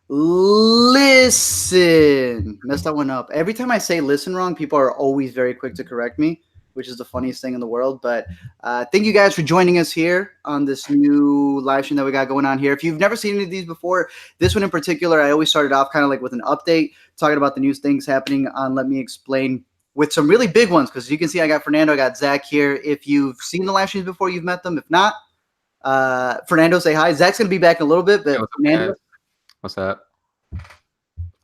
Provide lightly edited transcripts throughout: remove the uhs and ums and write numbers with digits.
Listen. Messed that one up. Every time I say listen wrong, people are always very quick to correct me, which is the funniest thing in the world. But thank you guys for joining us here on this new live stream that we got going on here. If you've never seen any of these before, this one in particular, I always started off kind of like with an update, talking about the new things happening on Let Me Explain, with some really big ones, because you can see I got Fernando, I got Zach here. If you've seen the live streams before, you've met them. If not, Fernando, say hi. Zach's going to be back in a little bit, but Hey, Fernando. What's up?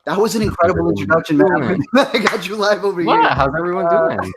That was an incredible introduction, man. I got you live over here. How's everyone doing?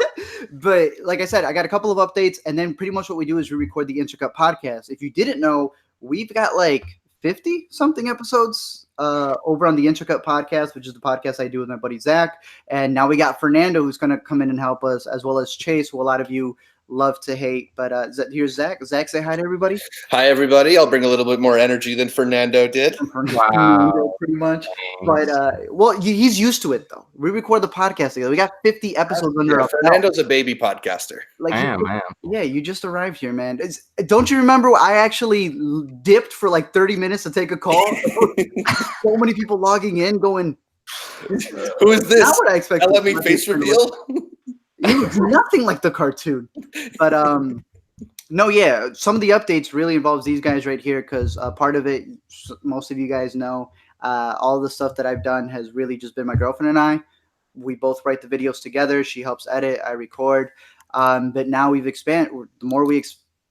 But like I said, I got a couple of updates, and then pretty much what we do is we record the Intercut podcast. If you didn't know, we've got like 50-something episodes over on the Intercut podcast, which is the podcast I do with my buddy Zach. And now we got Fernando, who's going to come in and help us, as well as Chase, who a lot of you love to hate. But here's Zach. Zach, say hi to everybody. Hi, everybody. I'll bring a little bit more energy than Fernando did. Wow. Pretty much. But, well, he's used to it, though. We record the podcast together. We got 50 episodes under our Fernando's a baby podcaster. I am. Yeah, you just arrived here, man. Don't you remember I actually dipped for like 30 minutes to take a call? So many people logging in going, who is this? Not what I expected. LME face reveal? It's nothing like the cartoon. But no, yeah, some of the updates really involves these guys right here, because part of it, most of you guys know, all the stuff that I've done has really just been my girlfriend and I. We both write the videos together. She helps edit. I record. But now we've expanded. The more we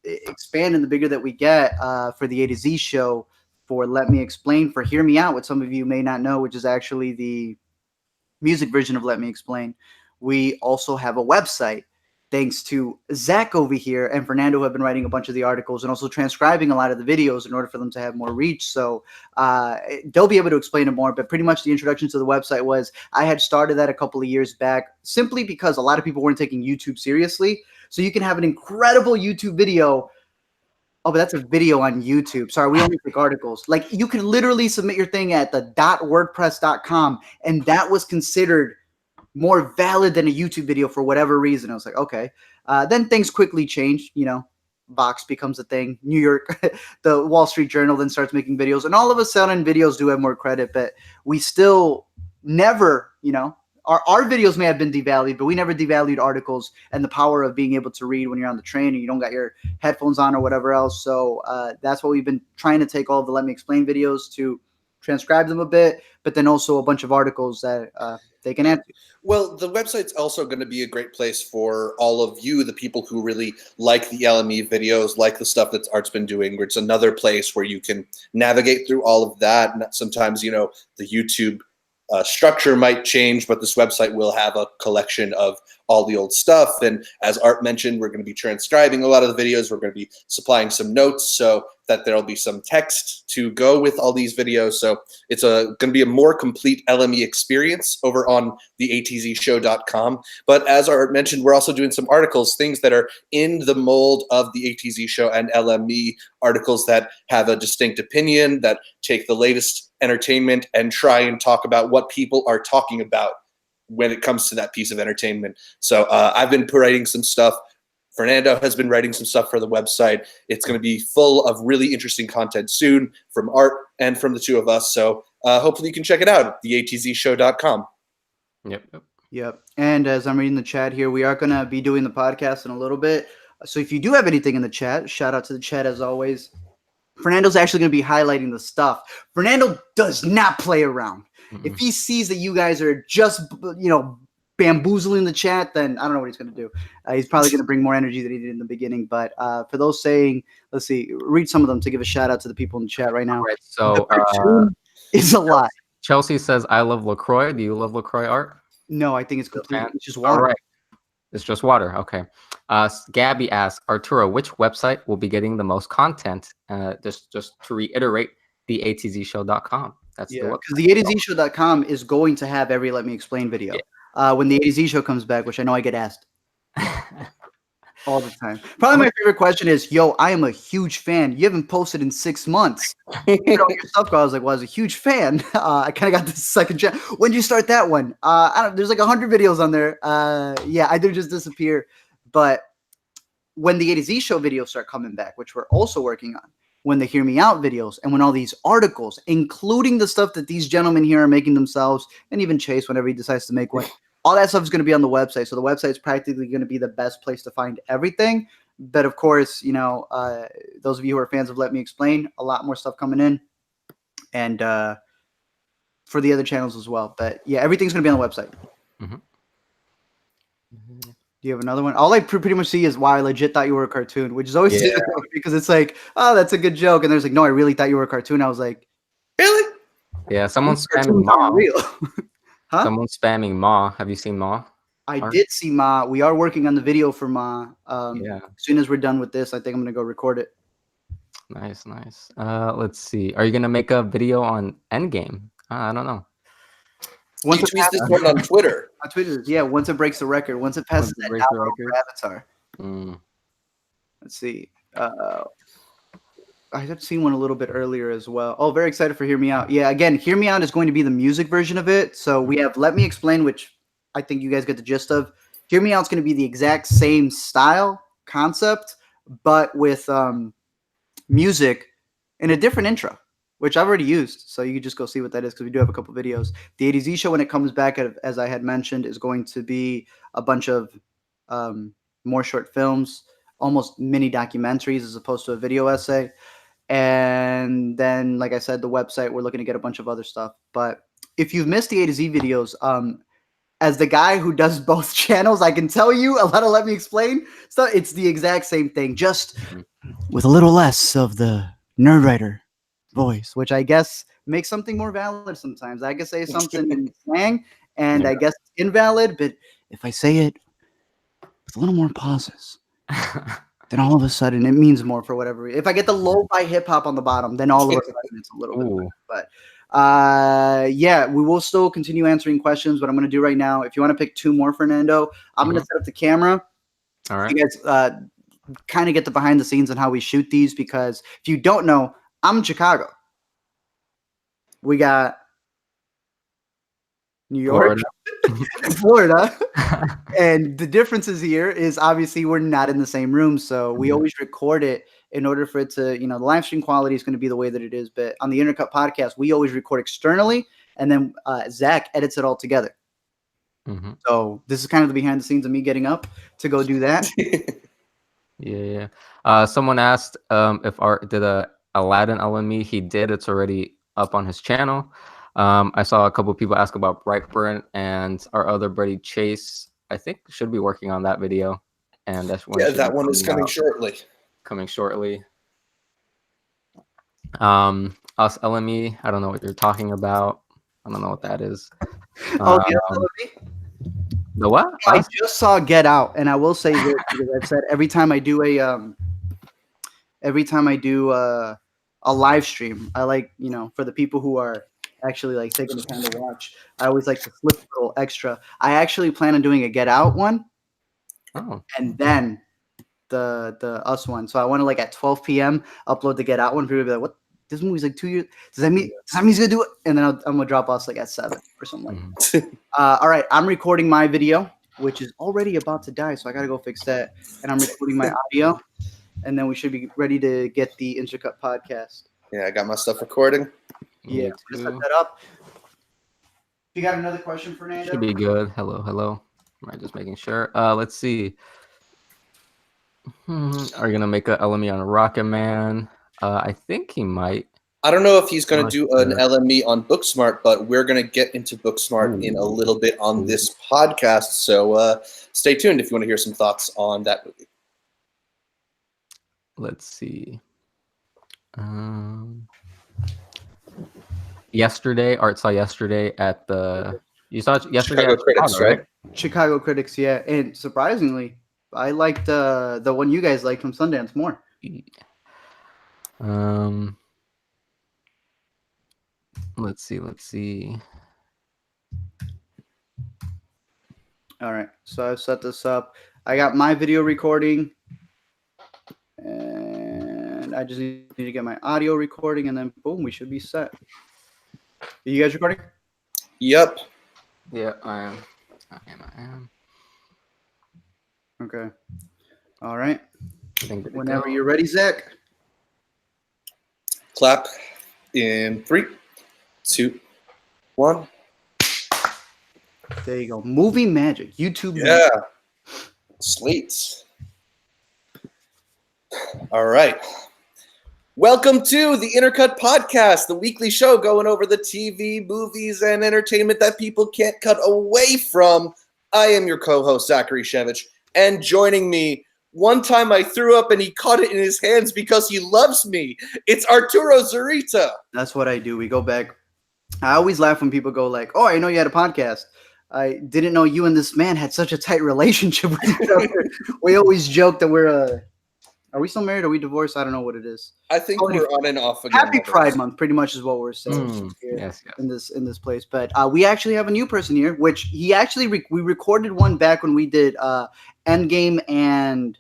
expand and the bigger that we get for the A to Z show, for Let Me Explain, for Hear Me Out, what some of you may not know, which is actually the music version of Let Me Explain. We also have a website, thanks to Zach over here and Fernando, who have been writing a bunch of the articles and also transcribing a lot of the videos in order for them to have more reach. So they'll be able to explain it more. But pretty much the introduction to the website was, I had started that a couple of years back simply because a lot of people weren't taking YouTube seriously. So you can have an incredible YouTube video. Oh, but that's a video on YouTube. Sorry, we only take articles. Like, you could literally submit your thing at the .wordpress.com, and that was considered more valid than a YouTube video for whatever reason. I was like, okay. Then things quickly changed. You know, Vox becomes a thing. New York, the Wall Street Journal then starts making videos, and all of a sudden videos do have more credit, but we still never, you know, our videos may have been devalued, but we never devalued articles and the power of being able to read when you're on the train and you don't got your headphones on or whatever else. So that's what we've been trying to take all of the Let Me Explain videos to transcribe them a bit, but then also a bunch of articles that they can add to. Well, the website's also going to be a great place for all of you, the people who really like the LME videos, like the stuff that Art's been doing, where it's another place where you can navigate through all of that. And sometimes, you know, the YouTube structure might change, but this website will have a collection of all the old stuff. And as Art mentioned, we're going to be transcribing a lot of the videos. We're going to be supplying some notes so that there'll be some text to go with all these videos. So it's going to be a more complete LME experience over on the atzshow.com. But as Art mentioned, we're also doing some articles, things that are in the mold of the ATZ show and LME, articles that have a distinct opinion, that take the latest entertainment and try and talk about what people are talking about when it comes to that piece of entertainment. So I've been writing some stuff. Fernando has been writing some stuff for the website. It's going to be full of really interesting content soon from Art and from the two of us. So hopefully you can check it out at theatzshow.com. Yep. And as I'm reading the chat here, we are going to be doing the podcast in a little bit. So if you do have anything in the chat, shout out to the chat as always. Fernando's actually going to be highlighting the stuff. Fernando does not play around. Mm-hmm. If he sees that you guys are just, you know, bamboozling the chat, then I don't know what he's going to do. He's probably going to bring more energy than he did in the beginning. But for those saying, let's see, read some of them to give a shout out to the people in the chat right now. Right, so it's a lot. Chelsea says, I love LaCroix. Do you love LaCroix, Art? No, I think it's completely, it's just water. All right. It's just water. Okay. Gabby asks, Arturo, which website will be getting the most content? Just to reiterate, the atzshow.com. That's the website. Because the atzshow.com is going to have every Let Me Explain video. When the ATZ show comes back, which I know I get asked all the time. Probably my favorite question is, yo, I am a huge fan. You haven't posted in 6 months. You know, your stuff, I was like, well, I was a huge fan. I kind of got the second chance. When did you start that one? There's like 100 videos on there. Yeah, I did just disappear. But when the A to Z show videos start coming back, which we're also working on, when the Hear Me Out videos and when all these articles, including the stuff that these gentlemen here are making themselves, and even Chase whenever he decides to make one, all that stuff is going to be on the website. So the website is practically going to be the best place to find everything. But of course, you know, those of you who are fans of Let Me Explain, a lot more stuff coming in, and for the other channels as well. But yeah, everything's going to be on the website. Mm-hmm. Do you have another one? All I pretty much see is why I legit thought you were a cartoon, which is always because it's like, oh, that's a good joke. And there's like, no, I really thought you were a cartoon. I was like, Really? Yeah, someone's spamming cartoons Ma. aren't real. Huh? Someone's spamming Ma. Have you seen Ma? I art? did see Ma. We are working on the video for Ma. Yeah. As soon as we're done with this, I think I'm going to go record it. Nice, nice. Let's see. Are you gonna make a video on Endgame? I don't know. Once he tweets this one on Twitter. On Twitter, yeah. Once it breaks the record, once it passes that download for Avatar. Let's see. I had seen one a little bit earlier as well. Oh, very excited for Hear Me Out. Yeah, again, Hear Me Out is going to be the music version of it. So we have Let Me Explain, which I think you guys get the gist of. Hear Me Out is going to be the exact same style, concept, but with music and a different intro, which I've already used. So you can just go see what that is because we do have a couple videos. The A to Z show, when it comes back, as I had mentioned, is going to be a bunch of more short films, almost mini documentaries as opposed to a video essay. And then, like I said, the website, we're looking to get a bunch of other stuff. But if you've missed the A to Z videos, as the guy who does both channels, I can tell you a lot of Let Me Explain. So it's the exact same thing, just with a little less of the nerd writer voice, which I guess makes something more valid sometimes. I can say something in slang, and I guess it's invalid, but if I say it with a little more pauses, then all of a sudden it means more for whatever reason. If I get the lo-fi hip-hop on the bottom, then all of a sudden it's a little bit better. But yeah, we will still continue answering questions. What I'm going to do right now, if you want to pick two more, Fernando, I'm going to set up the camera. All right. You guys kind of get the behind the scenes on how we shoot these, because if you don't know, I'm in Chicago. We got New York, Florida. And the differences here is obviously we're not in the same room. So we always record it in order for it to, you know, the live stream quality is going to be the way that it is. But on the Intercut podcast, we always record externally, and then Zach edits it all together. So this is kind of the behind the scenes of me getting up to go do that. Yeah. Someone asked if Art did a Aladdin LME. He did. It's already up on his channel. I saw a couple of people ask about Brightburn, and our other buddy Chase, I think, should be working on that video. And that's when that one is coming shortly. Us LME, I don't know what you're talking about. I don't know what that is. The what? I just saw Get Out, and I will say this because I've said every time I do a live stream, I like, you know, for the people who are actually like taking the time to watch, I always like to flip a little extra. I actually plan on doing a Get Out one, and then the Us one. So I want to, like, at 12 p.m. upload the Get Out one. People will be like, "What? This movie's like 2 years. Does that mean he's gonna do it?" And then I'm gonna drop Us like at 7 or something like that. All right, I'm recording my video, which is already about to die, so I gotta go fix that. And I'm recording my audio, and then we should be ready to get the Intercut podcast. Yeah, I got my stuff recording. Yeah, set that up. You got another question, Fernando? Should be good. Hello. Am I just making sure? Let's see. Are you gonna make a LME on Rocket Man? I think he might. I don't know if he's going to do an LME on Booksmart, but we're going to get into Booksmart in a little bit on this podcast. So stay tuned if you want to hear some thoughts on that movie. Let's see. Yesterday, Art saw yesterday at the. You saw it yesterday Chicago at Critics, Chicago, right? Chicago Critics, yeah. And surprisingly, I liked the one you guys liked from Sundance more. Let's see. All right, so I've set this up. I got my video recording, and I just need to get my audio recording, and then boom, we should be set. Are you guys recording? Yep. Yeah, I am. Okay. All right. Whenever you're ready, Zach. Clap in 3, 2, 1. There you go. Movie magic. YouTube. Yeah. Sweet. All right. Welcome to the Intercut Podcast, the weekly show going over the TV, movies, and entertainment that people can't cut away from. I am your co-host, Zachary Shevich, and joining me, one time I threw up and he caught it in his hands because he loves me. It's Arturo Zurita. That's what I do. We go back. I always laugh when people go like, "Oh, I know you had a podcast. I didn't know you and this man had such a tight relationship with each other." We always joke that we're are we still married? Are we divorced? I don't know what it is. I think we're on and off again. Happy Pride Month, pretty much is what we're saying here Yes. in this place. But we actually have a new person here, which he actually we recorded one back when we did Endgame and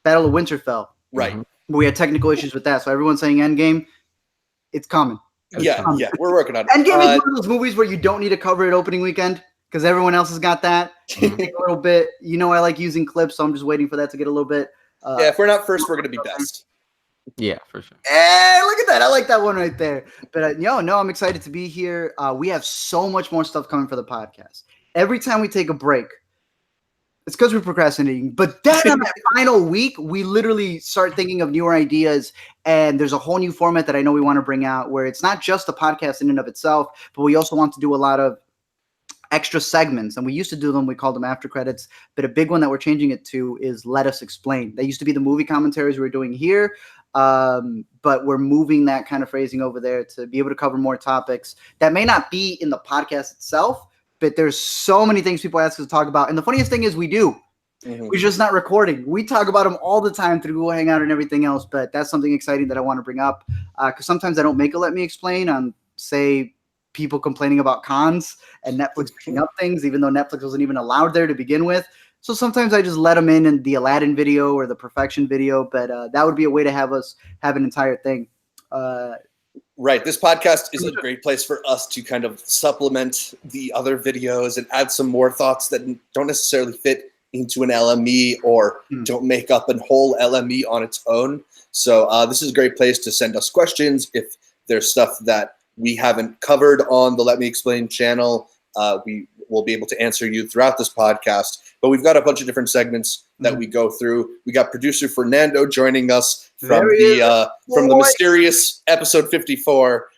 Battle of Winterfell. Right. We had technical issues with that, so everyone's saying Endgame. It's coming. Yeah, we're working on it. Endgame is one of those movies where you don't need to cover it opening weekend because everyone else has got that. Take a little bit. You know, I like using clips, so I'm just waiting for that to get a little bit. Yeah, if we're not first, we're going to be best. Yeah, for sure. Hey, look at that. I like that one right there. But no, I'm excited to be here. We have so much more stuff coming for the podcast. Every time we take a break, it's because we're procrastinating. But then on that final week, we literally start thinking of newer ideas. And there's a whole new format that I know we want to bring out where it's not just a podcast in and of itself, but we also want to do a lot of extra segments. And we used to do them. We called them after credits. But a big one that we're changing it to is Let Us Explain. That used to be the movie commentaries we were doing here. But we're moving that kind of phrasing over there to be able to cover more topics that may not be in the podcast itself, but there's so many things people ask us to talk about. And the funniest thing is we do. We're just not recording. We talk about them all the time through Google Hangout and everything else, but that's something exciting that I want to bring up because sometimes I don't make a Let Me Explain on, say, people complaining about cons and Netflix picking up things, even though Netflix wasn't even allowed there to begin with. So sometimes I just let them in the Aladdin video or the Perfection video, but that would be a way to have us have an entire thing. Right. This podcast is a great place for us to kind of supplement the other videos and add some more thoughts that don't necessarily fit into an LME or don't make up a whole LME on its own. So this is a great place to send us questions. If there's stuff that we haven't covered on the Let Me Explain channel, we will be able to answer you throughout this podcast. But we've got a bunch of different segments that we go through. We got producer Fernando joining us from the mysterious episode 54,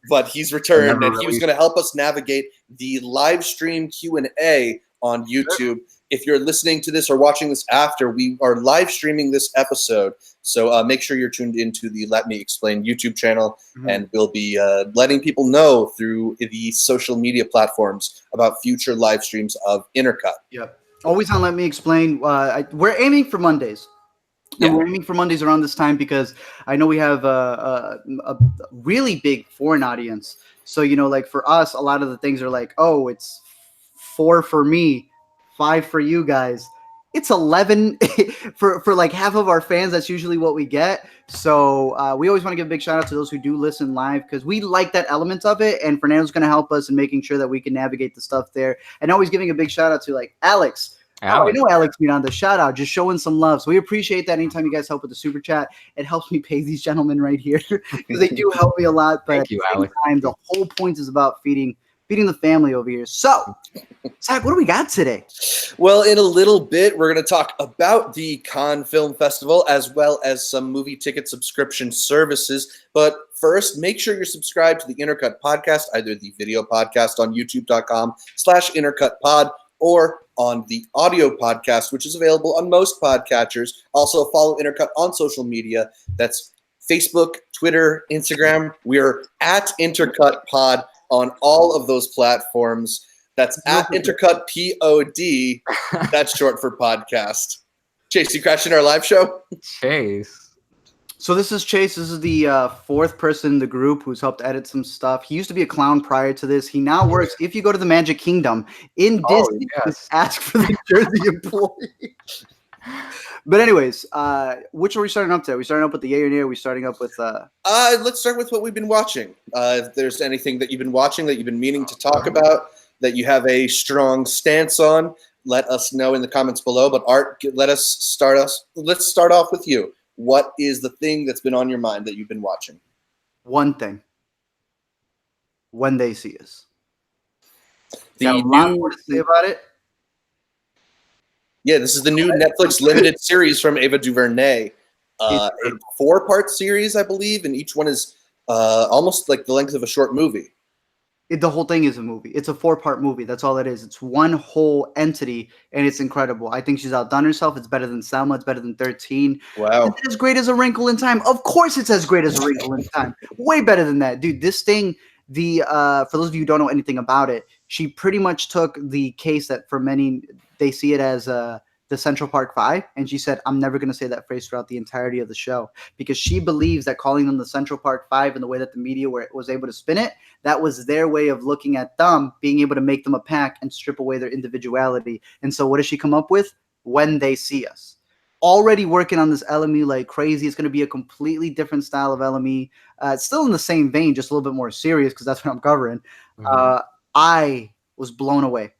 but he's returned and he was going to help us navigate the live stream Q&A on YouTube. If you're listening to this or watching this after, we are live streaming this episode. So make sure you're tuned into the Let Me Explain YouTube channel, and we'll be letting people know through the social media platforms about future live streams of Intercut. Yep. Always on Let Me Explain. We're aiming for Mondays. Yeah. And we're aiming for Mondays around this time because I know we have a really big foreign audience. So, like for us, a lot of the things are like, oh, it's 4 for me, 5 for you guys. It's 11 for like half of our fans. That's usually what we get. So we always want to give a big shout out to those who do listen live because we like that element of it. And Fernando's going to help us in making sure that we can navigate the stuff there. And always giving a big shout out to like Alex. Oh, I know Alex being on the shout out, just showing some love. So we appreciate that. Anytime you guys help with the super chat, it helps me pay these gentlemen right here because they do help me a lot. But Thank you, Alex. The whole point is about feeding the family over here. So, Zach, what do we got today? Well, in a little bit, we're going to talk about the Cannes Film Festival as well as some movie ticket subscription services. But first, make sure you're subscribed to the Intercut Podcast, either the video podcast on youtube.com/intercutpod or on the audio podcast, which is available on most podcatchers. Also, follow Intercut on social media. That's Facebook, Twitter, Instagram. We're at IntercutPod on all of those platforms. That's at Intercut POD. That's short for podcast. Chase, you crashing our live show? Chase. So this is Chase. This is the fourth person in the group who's helped edit some stuff. He used to be a clown prior to this. He now works, if you go to the Magic Kingdom, in Disney, just ask for the Jersey employee. But anyways, which are we starting up to? Are we starting up with the yay or nay? Are we starting up with let's start with what we've been watching. If there's anything that you've been watching that you've been meaning to talk about, that you have a strong stance on, let us know in the comments below. But Art, let's start off with you. What is the thing that's been on your mind that you've been watching? one thing: when they see us. The Got a lot new more to say about it. Yeah, this is the new Netflix limited series from Ava DuVernay. A 4-part series, I believe, and each one is almost like the length of a short movie. The whole thing is a movie. It's a 4-part movie. That's all it is. It's one whole entity, and it's incredible. I think she's outdone herself. It's better than Selma. It's better than 13. Wow. Is it as great as A Wrinkle in Time? Of course it's as great as A Wrinkle in Time. Way better than that. Dude, this thing, for those of you who don't know anything about it, she pretty much took the case that for many, they see it as the Central Park Five, and she said, I'm never going to say that phrase throughout the entirety of the show, because she believes that calling them the Central Park Five and the way that the media was able to spin it, that was their way of looking at them, being able to make them a pack and strip away their individuality. And so what does she come up with? When they see us. Already working on this LME like crazy. It's going to be a completely different style of LME. It's still in the same vein, just a little bit more serious, because that's what I'm covering. I was blown away.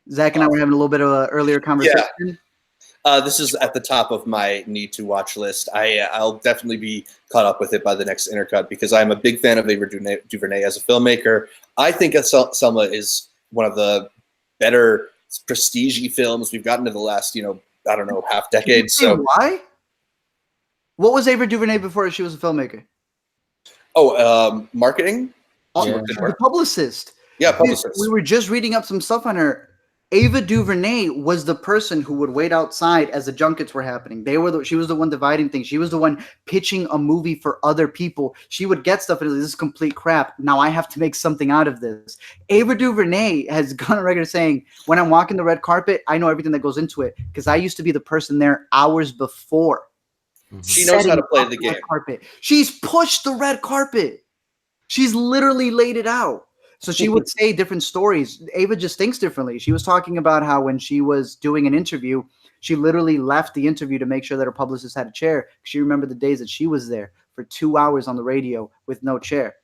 Zach and I were having a little bit of an earlier conversation. Yeah. This is at the top of my need to watch list. I'll definitely be caught up with it by the next intercut, because I'm a big fan of Ava DuVernay as a filmmaker. I think Selma is one of the better prestige-y films we've gotten in the last, I don't know, half decade. So why? What was Ava DuVernay before she was a filmmaker? Oh, marketing? The publicist. Yeah, publicist. We were just reading up some stuff on her. Ava DuVernay was the person who would wait outside as the junkets were happening. She was the one dividing things. She was the one pitching a movie for other people. She would get stuff and this is complete crap. Now I have to make something out of this. Ava DuVernay has gone on record saying, when I'm walking the red carpet, I know everything that goes into it, because I used to be the person there hours before. She knows how to play the game. Carpet. She's pushed the red carpet. She's literally laid it out. So she would say different stories. Ava just thinks differently. She was talking about how when she was doing an interview, she literally left the interview to make sure that her publicist had a chair. She remembered the days that she was there for 2 hours on the radio with no chair.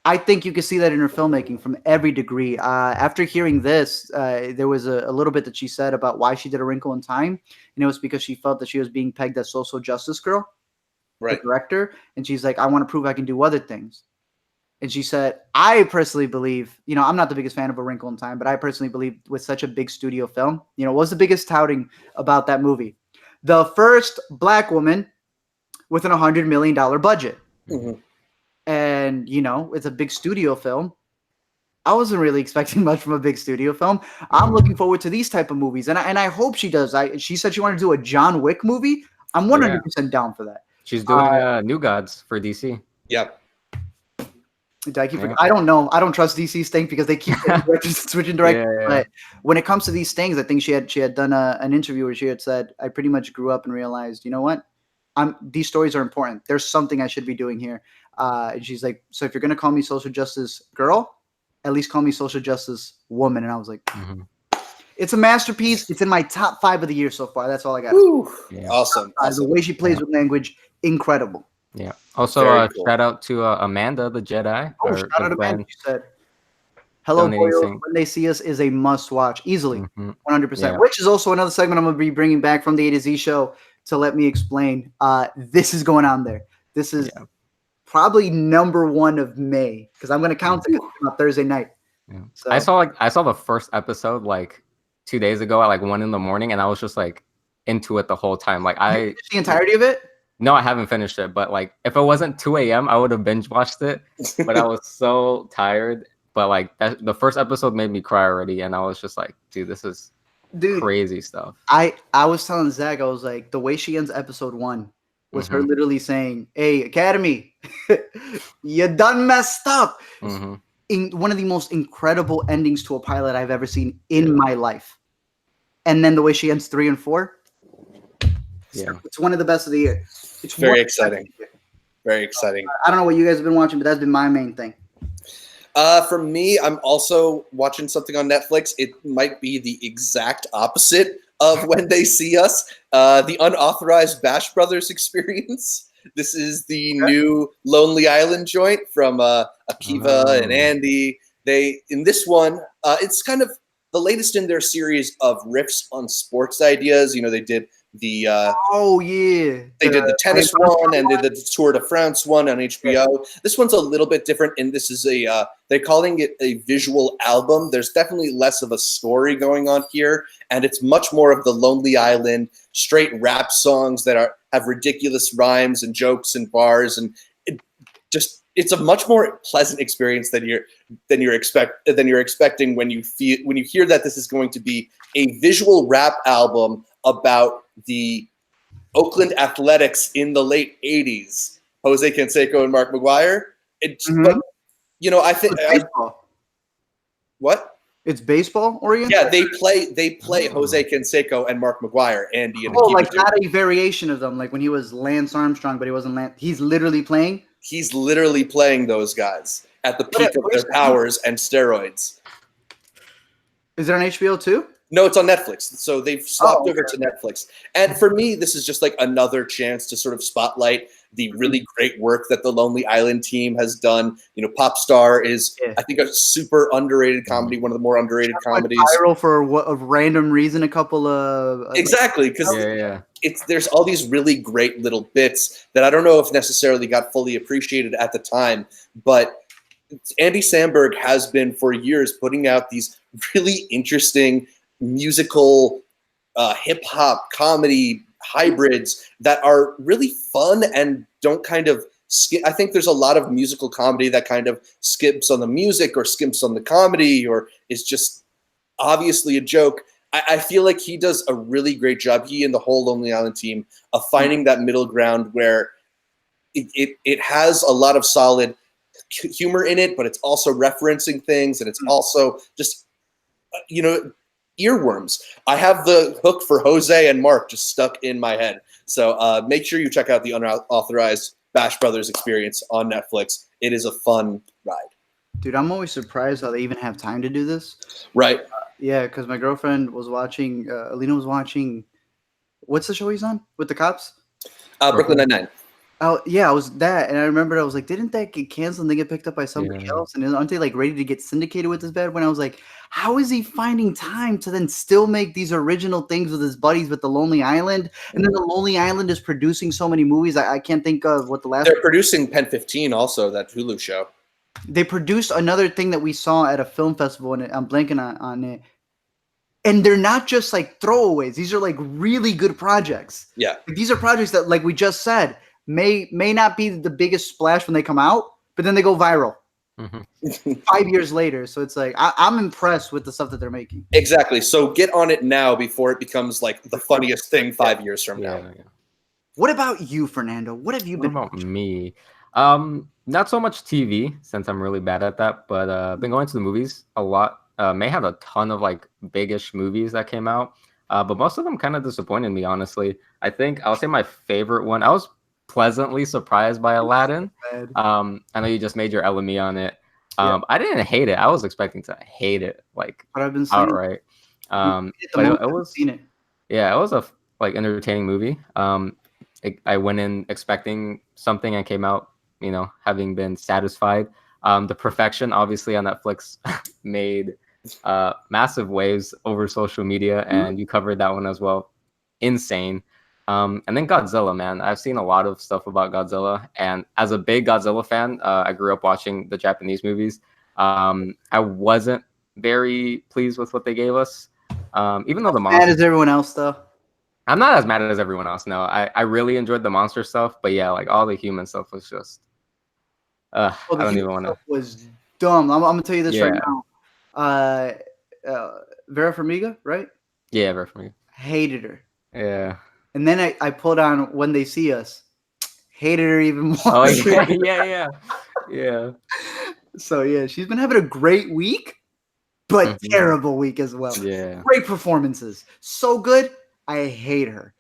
I think you can see that in her filmmaking from every degree. After hearing this, there was a little bit that she said about why she did A Wrinkle in Time. And it was because she felt that she was being pegged as social justice girl, right, the director. And she's like, I want to prove I can do other things. And she said, I personally believe, I'm not the biggest fan of A Wrinkle in Time, but I personally believe with such a big studio film, what was the biggest touting about that movie? The first Black woman with an $100 million budget. Mm-hmm. And, it's a big studio film. I wasn't really expecting much from a big studio film. I'm looking forward to these type of movies. And I hope she does. She said she wanted to do a John Wick movie. I'm 100% down for that. She's doing New Gods for DC. Yep. I don't know. I don't trust DC's thing because they keep switching directors. Yeah. But when it comes to these things, I think she had done an interview where she had said, I pretty much grew up and realized, you know what? These stories are important. There's something I should be doing here. And she's like, so if you're going to call me social justice girl, at least call me social justice woman. And I was like, It's a masterpiece. It's in my top 5 of the year so far. That's all I got. Yeah. Awesome. The way she plays with language, incredible. Yeah. Also, cool. Shout out to Amanda the Jedi. Oh, shout out to Amanda. She said, Hello, Boyos, When They See Us is a must-watch. Easily. 100%. Yeah. Which is also another segment I'm going to be bringing back from the A to Z show to let me explain. This is going on there. This is probably number 1 of May, because I'm going to count it on Thursday night. Yeah. So. I saw the first episode like 2 days ago at like 1 a.m, and I was just like into it the whole time. Like the entirety of it? No, I haven't finished it, but like if it wasn't 2 a.m, I would have binge watched it. But I was so tired. But like the first episode made me cry already, and I was just like, dude, this is crazy stuff. I was telling Zach, I was like, the way she ends episode 1 was her literally saying, "Hey, Academy, you done messed up." In one of the most incredible endings to a pilot I've ever seen in my life. And then the way she ends 3 and 4. Yeah, it's one of the best of the year. It's very exciting. Very exciting. I don't know what you guys have been watching, but that's been my main thing. For me, I'm also watching something on Netflix. It might be the exact opposite of When They See Us. The Unauthorized Bash Brothers Experience. This is the new Lonely Island joint from Akiva and Andy. In this one, it's kind of the latest in their series of riffs on sports ideas. They did the Oh yeah, they did the tennis one and did the Tour de France one on HBO. This one's a little bit different, and this is they're calling it a visual album. There's definitely less of a story going on here, and it's much more of the Lonely Island, straight rap songs that have ridiculous rhymes and jokes and bars, and it's a much more pleasant experience than you're expecting when you hear that this is going to be a visual rap album about the Oakland Athletics in the late 80s, Jose Canseco and Mark McGuire. But, I think baseball. What? It's baseball oriented? Yeah, they play Jose Canseco and Mark McGuire, Andy and like not a variation of them, like when he was Lance Armstrong, but he wasn't Lance. He's literally playing? He's literally playing those guys at the peak of their powers and steroids. Is it on HBO too? No, it's on Netflix. So they've swapped over to Netflix. And for me, this is just like another chance to sort of spotlight the really great work that the Lonely Island team has done. Pop Star is, I think, a super underrated comedy, one of the more underrated comedies. Viral for a random reason, a couple of exactly, because there's all these really great little bits that I don't know if necessarily got fully appreciated at the time, but Andy Samberg has been for years putting out these really interesting musical hip-hop comedy hybrids that are really fun and don't kind of skip. I think there's a lot of musical comedy that kind of skips on the music or skips on the comedy or is just obviously a joke. I feel like he does a really great job, he and the whole Lonely Island team, of finding that middle ground where it has a lot of solid humor in it, but it's also referencing things, and it's also just earworms. I have the hook for Jose and Mark just stuck in my head. So make sure you check out the unauthorized Bash Brothers experience on Netflix. It is a fun ride. Dude, I'm always surprised how they even have time to do this. Right. Yeah, because my girlfriend was watching, Alina was watching, what's the show he's on with the cops? Brooklyn Nine-Nine. Oh, yeah, I was that. And I remember I was like, didn't that get canceled and they get picked up by somebody else? And aren't they like ready to get syndicated with this bad? When I was like, how is he finding time to then still make these original things with his buddies with the Lonely Island? And then the Lonely Island is producing so many movies. I can't think of what the last. They're producing Pen 15 also, that Hulu show. They produced another thing that we saw at a film festival, and I'm blanking on it. And they're not just like throwaways. These are like really good projects. Yeah. These are projects that, like we just said, may not be the biggest splash when they come out, but then they go viral 5 years later. So it's like I'm impressed with the stuff that they're making. Exactly. So get on it now before it becomes like the funniest thing 5 years from now. Yeah. What about you, Fernando? What have you been? What about me? Not so much TV, since I'm really bad at that, but I've been going to the movies a lot. May have a ton of like big-ish movies that came out, but most of them kind of disappointed me, honestly. I think I'll say my favorite one, I was pleasantly surprised by Aladdin. I know you just made your LME on it. I didn't hate it. I was expecting to hate it, like but I've been seeing outright. But it was seen it. Yeah, it was a like entertaining movie. I went in expecting something and came out, having been satisfied. The Perfection, obviously on Netflix, made massive waves over social media, and you covered that one as well. Insane. And then Godzilla, man. I've seen a lot of stuff about Godzilla, and as a big Godzilla fan, I grew up watching the Japanese movies. I wasn't very pleased with what they gave us, even though the monster. Mad as everyone else, though. I'm not as mad as everyone else. No, I really enjoyed the monster stuff, but yeah, like all the human stuff was just. I don't even want to. Was dumb. I'm gonna tell you this right now. Vera Farmiga, right? Yeah, Vera Farmiga. Hated her. Yeah. And then I pulled on When They See Us. Hated her even more. Oh yeah. So yeah, she's been having a great week, but terrible week as well. Yeah. Great performances. So good. I hate her.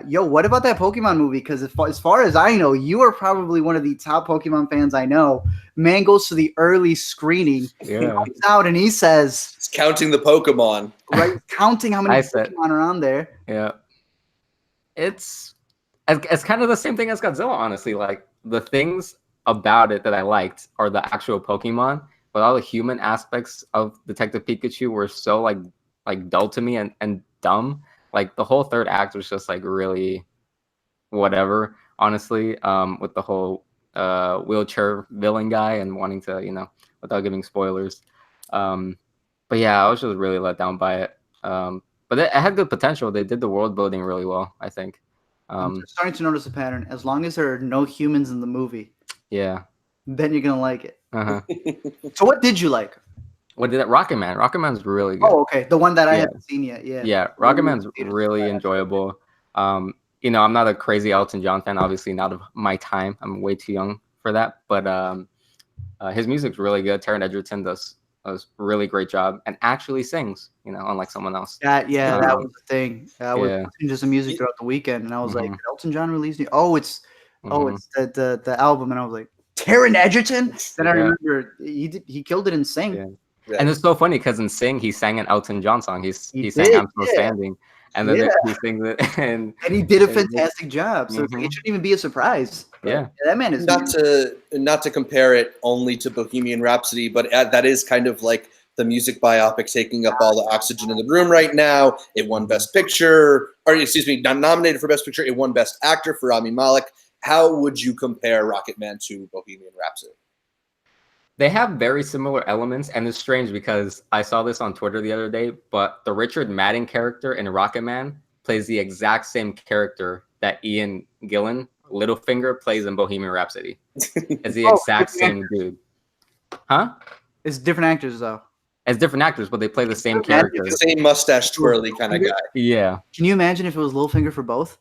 Yo, what about that Pokemon movie? Because as far as I know, you are probably one of the top Pokemon fans I know. Man goes to the early screening. Yeah. He comes out and he says, "It's counting the Pokemon." Right, counting how many Pokemon are on there. Yeah. It's kind of the same thing as Godzilla, honestly. Like the things about it that I liked are the actual Pokemon, but all the human aspects of Detective Pikachu were so like dull to me and dumb Like the whole third act was just like really whatever, honestly. With the whole wheelchair villain guy and wanting to, without giving spoilers. But yeah, I was just really let down by it. But it had good potential. They did the world building really well, I think. I'm just starting to notice a pattern. As long as there are no humans in the movie, Yeah. then you're gonna like it. Uh-huh. So what did you like? What did that? Rocket Man. Rocket Man's really good. Oh, okay. The one that I Yeah. haven't seen yet. Yeah. Yeah, Rocket Man's really enjoyable. I'm not a crazy Elton John fan, obviously not of my time. I'm way too young for that. But his music's really good. Taron Egerton does a really great job and actually sings, unlike someone else. That was the thing. I was Yeah. listening to some music throughout the weekend, and I was like, Mhm. "Did Elton John released it? Oh, it's Mhm. it's the album," and I was like, Taron Egerton. Then I Yeah. remember he killed it in Sing. Yeah. And it's so funny because in Sing he sang an Elton John song. He He sang did, "I'm Still yeah. Standing," and then Yeah. he sings it, and And he did a and it- fantastic job. So it's like, it Mhm. shouldn't even be a surprise. But, Yeah. that man is Not to compare it only to Bohemian Rhapsody, but that is kind of like the music biopic taking up all the oxygen in the room right now. It won Best Picture, or excuse me, not nominated for Best Picture. It won Best Actor for Rami Malek. How would you compare Rocket Man to Bohemian Rhapsody? They have very similar elements, and it's strange because I saw this on Twitter the other day, but the Richard Madden character in Rocket Man plays the exact same character that Ian Gillan, Littlefinger, plays in Bohemian Rhapsody. It's the exact same dude. Huh? It's different actors though. As different actors, but they play the same Imagine character. The same mustache twirly kind of guy. Yeah, Can you imagine if it was Littlefinger for both?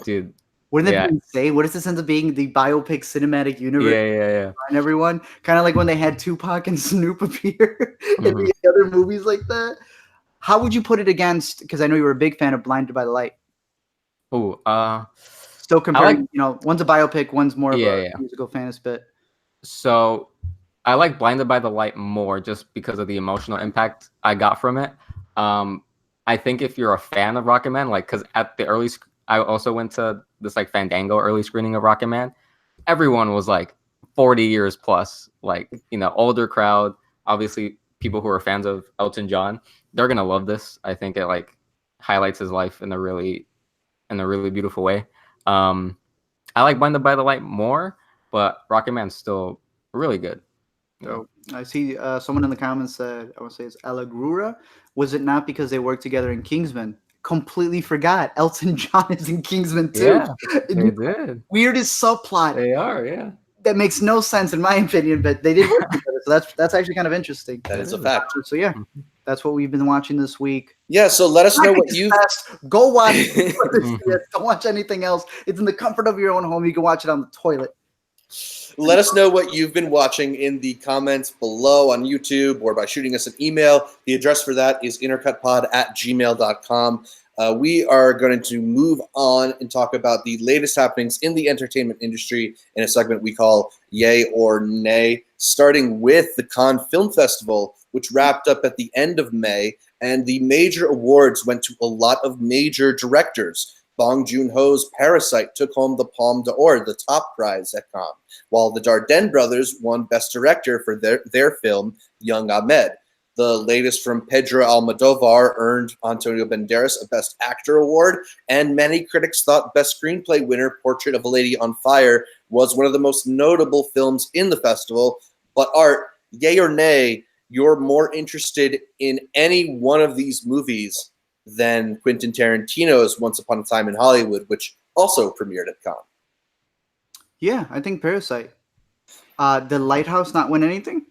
dude. Wouldn't Yeah. that be insane? What does this end up being? The biopic cinematic universe? Yeah. And everyone, kind of like when they had Tupac and Snoop appear in the other movies like that. How would you put it against? Because I know you were a big fan of Blinded by the Light. Ooh, Still comparing, like- one's a biopic, one's more of Yeah. a musical fantasy bit. So I like Blinded by the Light more just because of the emotional impact I got from it. I think if you're a fan of Rocket Man, like, because at the I also went to this like Fandango early screening of Rocket Man. Everyone was like 40 years plus, like, older crowd. Obviously, people who are fans of Elton John, they're gonna love this. I think it like highlights his life in a really beautiful way. I like Blinded by the Light more, but Rocket Man's still really good. So I see someone in the comments said, I want to say it's Alagrura. Was it not because they worked together in Kingsman? Completely forgot. Elton John is in Kingsman too. Yeah, they did. Weirdest subplot. They are, yeah. That makes no sense in my opinion, but they did work together. So that's actually kind of interesting. That is a fact. So yeah, that's what we've been watching this week. Yeah, so let us know what you. Go watch. Don't watch anything else. It's in the comfort of your own home. You can watch it on the toilet. Let us know what you've been watching in the comments below on YouTube or by shooting us an email. The address for that is intercutpod@gmail.com. We are going to move on and talk about the latest happenings in the entertainment industry in a segment we call Yay or Nay, starting with the Cannes Film Festival, which wrapped up at the end of May, and the major awards went to a lot of major directors. Bong Joon-ho's Parasite took home the Palme d'Or, the top prize at Cannes, while the Dardenne brothers won Best Director for their film, Young Ahmed. The latest from Pedro Almodovar earned Antonio Banderas a Best Actor award, and many critics thought Best Screenplay winner Portrait of a Lady on Fire was one of the most notable films in the festival. But Art, yay or nay, you're more interested in any one of these movies than Quentin Tarantino's Once Upon a Time in Hollywood, which also premiered at Cannes. Yeah, I think Parasite. The Lighthouse not win anything?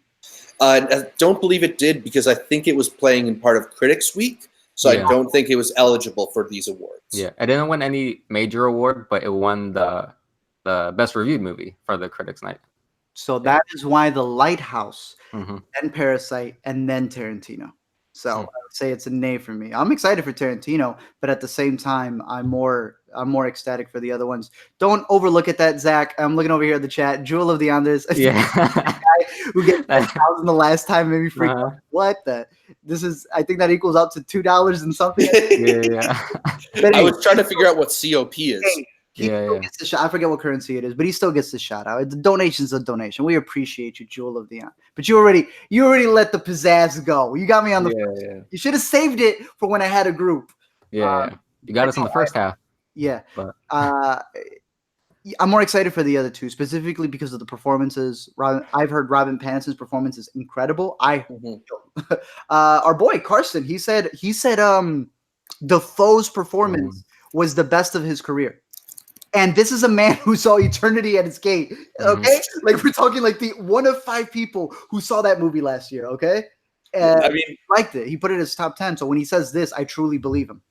I don't believe it did because I think it was playing in part of Critics Week, so I don't think it was eligible for these awards. Yeah, it didn't win any major award, but it won the Best Reviewed Movie for the Critics Night. So that is why The Lighthouse, Mm-hmm. then Parasite, and then Tarantino. So I would say it's a nay for me. I'm excited for Tarantino, but at the same time, I'm more ecstatic for the other ones. Don't overlook at that, Zach. I'm looking over here at the chat. Jewel of the Andres, Yeah. guy who gets 10,000 the last time made me freak out. What the? This is. I think that equals out to $2 and something. Yeah. I was trying to figure out what COP is. He still gets the shot. I forget what currency it is, but he still gets the shout out. The donation's a donation. We appreciate you, Jewel of the Ant. But you already let the pizzazz go. You got me on the. Yeah. You should have saved it for when I had a group. Yeah. You got us in the first half. Yeah. But I'm more excited for the other two, specifically because of the performances. I've heard Robin Pattinson's performance is incredible. Our boy Carson, he said Defoe's performance was the best of his career. And this is a man who saw eternity at its gate. Okay, like we're talking like the one of 5 people who saw that movie last year. Okay, I mean, liked it. He put it in his top 10. So when he says this, I truly believe him.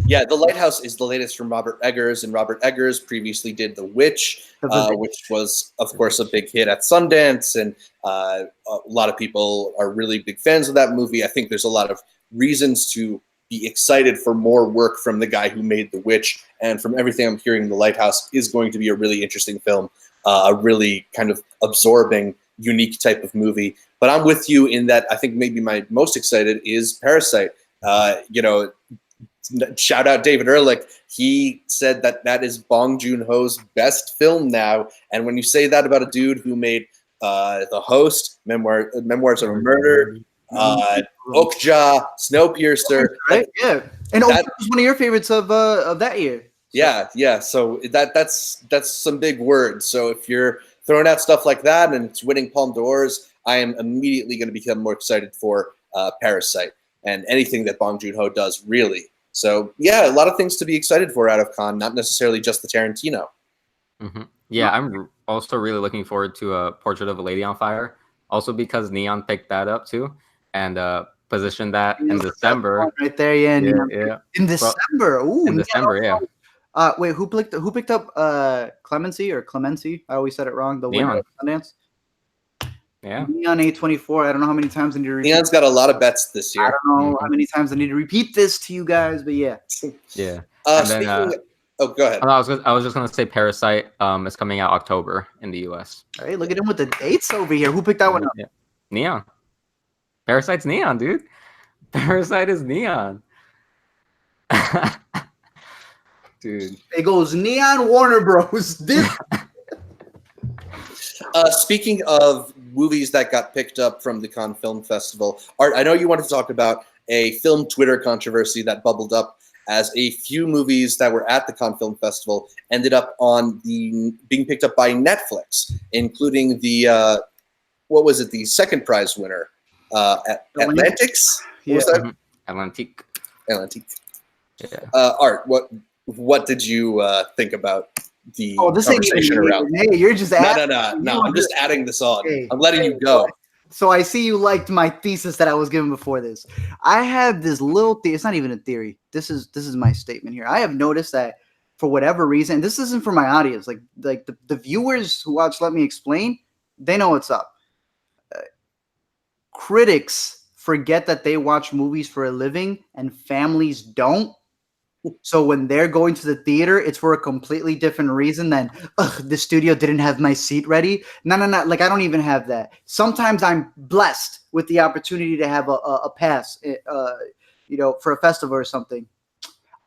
Yeah, The Lighthouse is the latest from Robert Eggers, and Robert Eggers previously did The Witch, which was, of course, a big hit at Sundance, and a lot of people are really big fans of that movie. I think there's a lot of reasons to be excited for more work from the guy who made The Witch, and from everything I'm hearing, The Lighthouse is going to be a really interesting film, a really kind of absorbing, unique type of movie. But I'm with you in that I think maybe my most excited is Parasite. Shout out David Ehrlich. He said that is Bong Joon-ho's best film now. And when you say that about a dude who made The Host, Memoirs of a Murder, Okja, Snowpiercer, right? Yeah, and Okja was one of your favorites of that year. So. Yeah. So that's some big words. So if you're throwing out stuff like that and it's winning Palme d'Ors, I am immediately going to become more excited for Parasite and anything that Bong Joon-ho does, really. So, yeah, a lot of things to be excited for out of Cannes, not necessarily just the Tarantino. Yeah, I'm also really looking forward to a Portrait of a Lady on Fire, also because Neon picked that up too and positioned that in December. Right there, yeah. In December. Ooh, in December, yeah. Wait, who picked up Clemency? I always said it wrong. The winner of Sundance. Yeah. Neon A24. I don't know how many times I need to repeat. Neon's got a lot of bets this year. I don't know how many times I need to repeat this to you guys, but yeah. Yeah. And then, go ahead. I was just gonna say Parasite is coming out October in the US. All right, look at him with the dates over here. Who picked that one up? Yeah. Neon. Parasite's Neon, dude. Parasite is Neon. Dude. It goes Neon Warner Bros. Speaking of movies that got picked up from the Cannes Film Festival, Art, I know you wanted to talk about a film Twitter controversy that bubbled up as a few movies that were at the Cannes Film Festival ended up being picked up by Netflix, including the what was it? The second prize winner, Atlantics. Yeah. What was that? Atlantique. Yeah. Art, what did you think about the conversation around? Hey, you're just adding. No. I'm just adding this on. Okay. I'm letting you go. So I see you liked my thesis that I was given before this. I have this little theory. It's not even a theory. This is my statement here. I have noticed that for whatever reason, this isn't for my audience. Like the viewers who watch Let Me Explain, they know what's up. Critics forget that they watch movies for a living and families don't. So when they're going to the theater, it's for a completely different reason than the studio didn't have my seat ready. No. Like I don't even have that. Sometimes I'm blessed with the opportunity to have a pass, for a festival or something.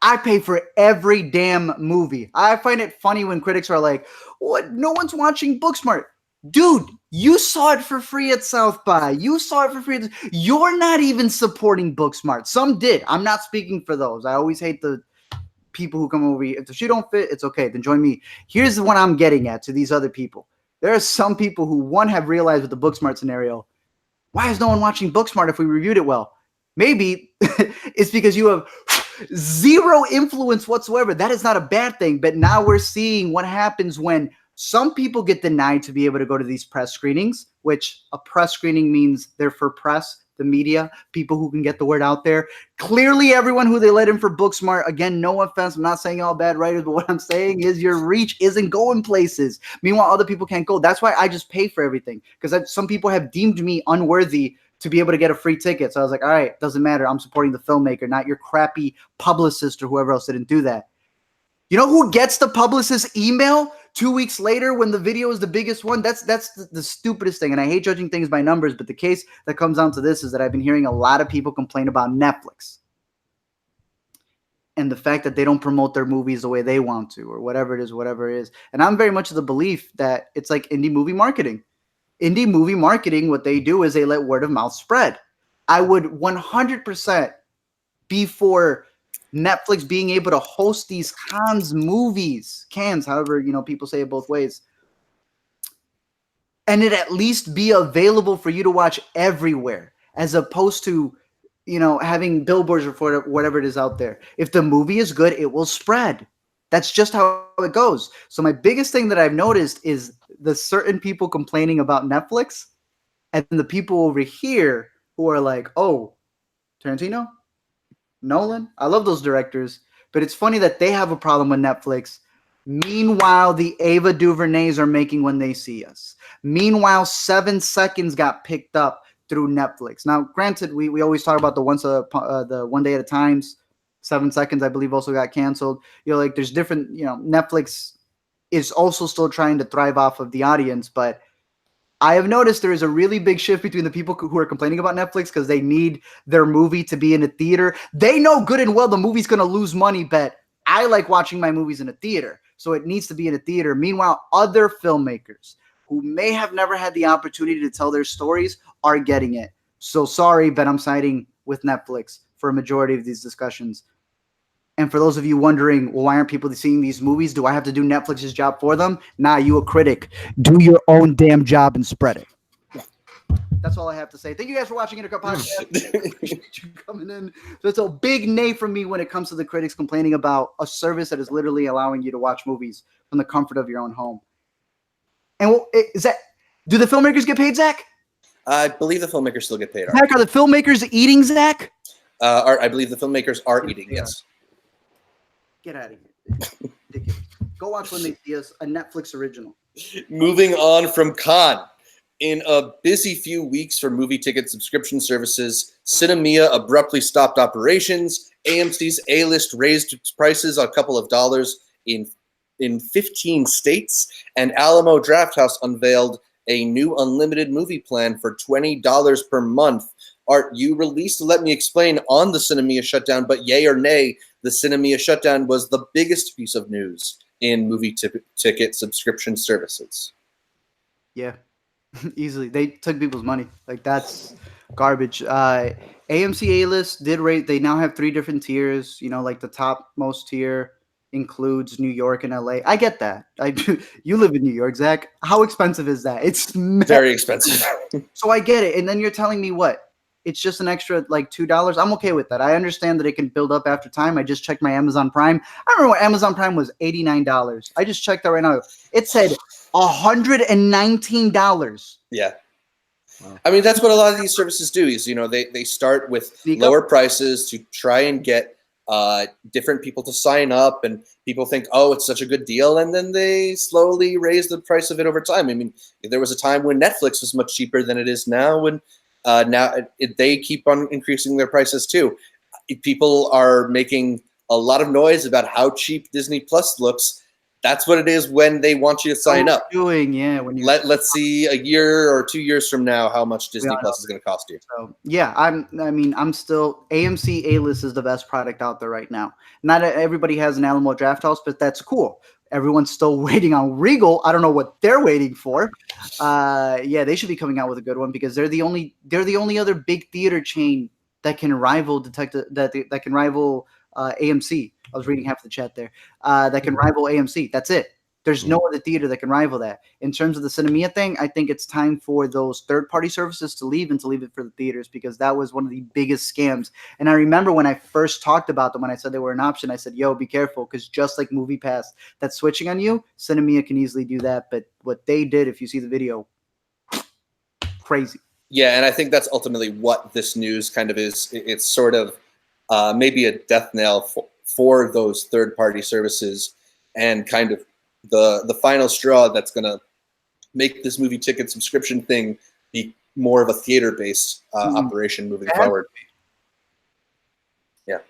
I pay for every damn movie. I find it funny when critics are like, "What? No one's watching Booksmart." Dude, you saw it for free at South by. You saw it for free. You're not even supporting Booksmart. Some did. I'm not speaking for those. I always hate the people who come over here. If the shoe don't fit, it's okay. Then join me. Here's what I'm getting at to these other people. There are some people who, one, have realized with the Booksmart scenario, why is no one watching Booksmart if we reviewed it well? Maybe it's because you have zero influence whatsoever. That is not a bad thing. But now we're seeing what happens when some people get denied to be able to go to these press screenings, which a press screening means they're for press, the media, people who can get the word out there. Clearly, everyone who they let in for Booksmart, again, no offense, I'm not saying all bad writers, but what I'm saying is your reach isn't going places. Meanwhile, other people can't go. That's why I just pay for everything, because some people have deemed me unworthy to be able to get a free ticket. So I was like, all right, doesn't matter. I'm supporting the filmmaker, not your crappy publicist or whoever else didn't do that. You know who gets the publicist's email 2 weeks later when the video is the biggest one? That's the stupidest thing. And I hate judging things by numbers, but the case that comes down to this is that I've been hearing a lot of people complain about Netflix and the fact that they don't promote their movies the way they want to, or whatever it is. And I'm very much of the belief that it's like indie movie marketing. Indie movie marketing, what they do is they let word of mouth spread. I would 100% be for Netflix being able to host these cans, however, people say it both ways, and it at least be available for you to watch everywhere, as opposed to, having billboards or whatever it is out there. If the movie is good, it will spread. That's just how it goes. So my biggest thing that I've noticed is the certain people complaining about Netflix, and the people over here who are like, oh, Tarantino, Nolan, I love those directors, but it's funny that they have a problem with Netflix. Meanwhile, the Ava DuVernays are making When They See Us. Meanwhile, 7 Seconds got picked up through Netflix. Now, granted, we always talk about the One Day at a Times. 7 Seconds, I believe, also got canceled. Like there's different, Netflix is also still trying to thrive off of the audience, but I have noticed there is a really big shift between the people who are complaining about Netflix because they need their movie to be in a theater. They know good and well the movie's going to lose money, but I like watching my movies in a theater, so it needs to be in a theater. Meanwhile, other filmmakers who may have never had the opportunity to tell their stories are getting it. So sorry, but I'm siding with Netflix for a majority of these discussions. And for those of you wondering, well, why aren't people seeing these movies? Do I have to do Netflix's job for them? Nah, you a critic. Do your own damn job and spread it. That's all I have to say. Thank you guys for watching Intercut Podcast. Appreciate you coming in. So it's a big nay from me when it comes to the critics complaining about a service that is literally allowing you to watch movies from the comfort of your own home. And do the filmmakers get paid, Zach? I believe the filmmakers still get paid. Zach, are the filmmakers eating, Zach? I believe the filmmakers are eating, yes. Get out of here. Ridiculous. Go watch When They See Us, a Netflix original. Moving on from Cannes. In a busy few weeks for movie ticket subscription services, Cinemia abruptly stopped operations. AMC's A-List raised its prices a couple of dollars in 15 states. And Alamo Drafthouse unveiled a new unlimited movie plan for $20 per month. Art, you released Let Me Explain on the Cinemia shutdown, but yay or nay, the Cinemia shutdown was the biggest piece of news in movie ticket subscription services. Yeah, easily. They took people's money. Like, that's garbage. AMC A-List did rate. They now have 3 different tiers. Like the top most tier includes New York and LA. I get that. You live in New York, Zach. How expensive is that? It's very expensive. So I get it. And then you're telling me what? It's just an extra like $2. I'm okay with that. I understand that it can build up after time. I just checked my Amazon Prime. I remember when Amazon Prime was $89. I just checked that right now. It said $119. Yeah. Wow. I mean, that's what a lot of these services do is, they start with lower prices to try and get different people to sign up, and people think, oh, it's such a good deal. And then they slowly raise the price of it over time. I mean, there was a time when Netflix was much cheaper than it is now. And now they keep on increasing their prices too. People are making a lot of noise about how cheap Disney Plus looks. That's what it is when they want you to sign up. Let's see a year or 2 years from now how much Disney Plus is going to cost you. So yeah, I'm still AMC A-List is the best product out there right now. Not everybody has an Alamo Drafthouse, but that's cool. Everyone's still waiting on Regal. I don't know what they're waiting for. Yeah, they should be coming out with a good one because they're the only other big theater chain that can rival that can rival AMC. I was reading half the chat there. That can rival AMC. That's it. There's no other theater that can rival that. In terms of the Cinemia thing, I think it's time for those third-party services to leave and to leave it for the theaters because that was one of the biggest scams. And I remember when I first talked about them, when I said they were an option, I said, yo, be careful because just like MoviePass, that's switching on you, Cinemia can easily do that. But what they did, if you see the video, crazy. Yeah, and I think that's ultimately what this news kind of is. It's sort of maybe a death knell for those third-party services and kind of the final straw that's going to make this movie ticket subscription thing be more of a theater-based operation moving forward. Yeah.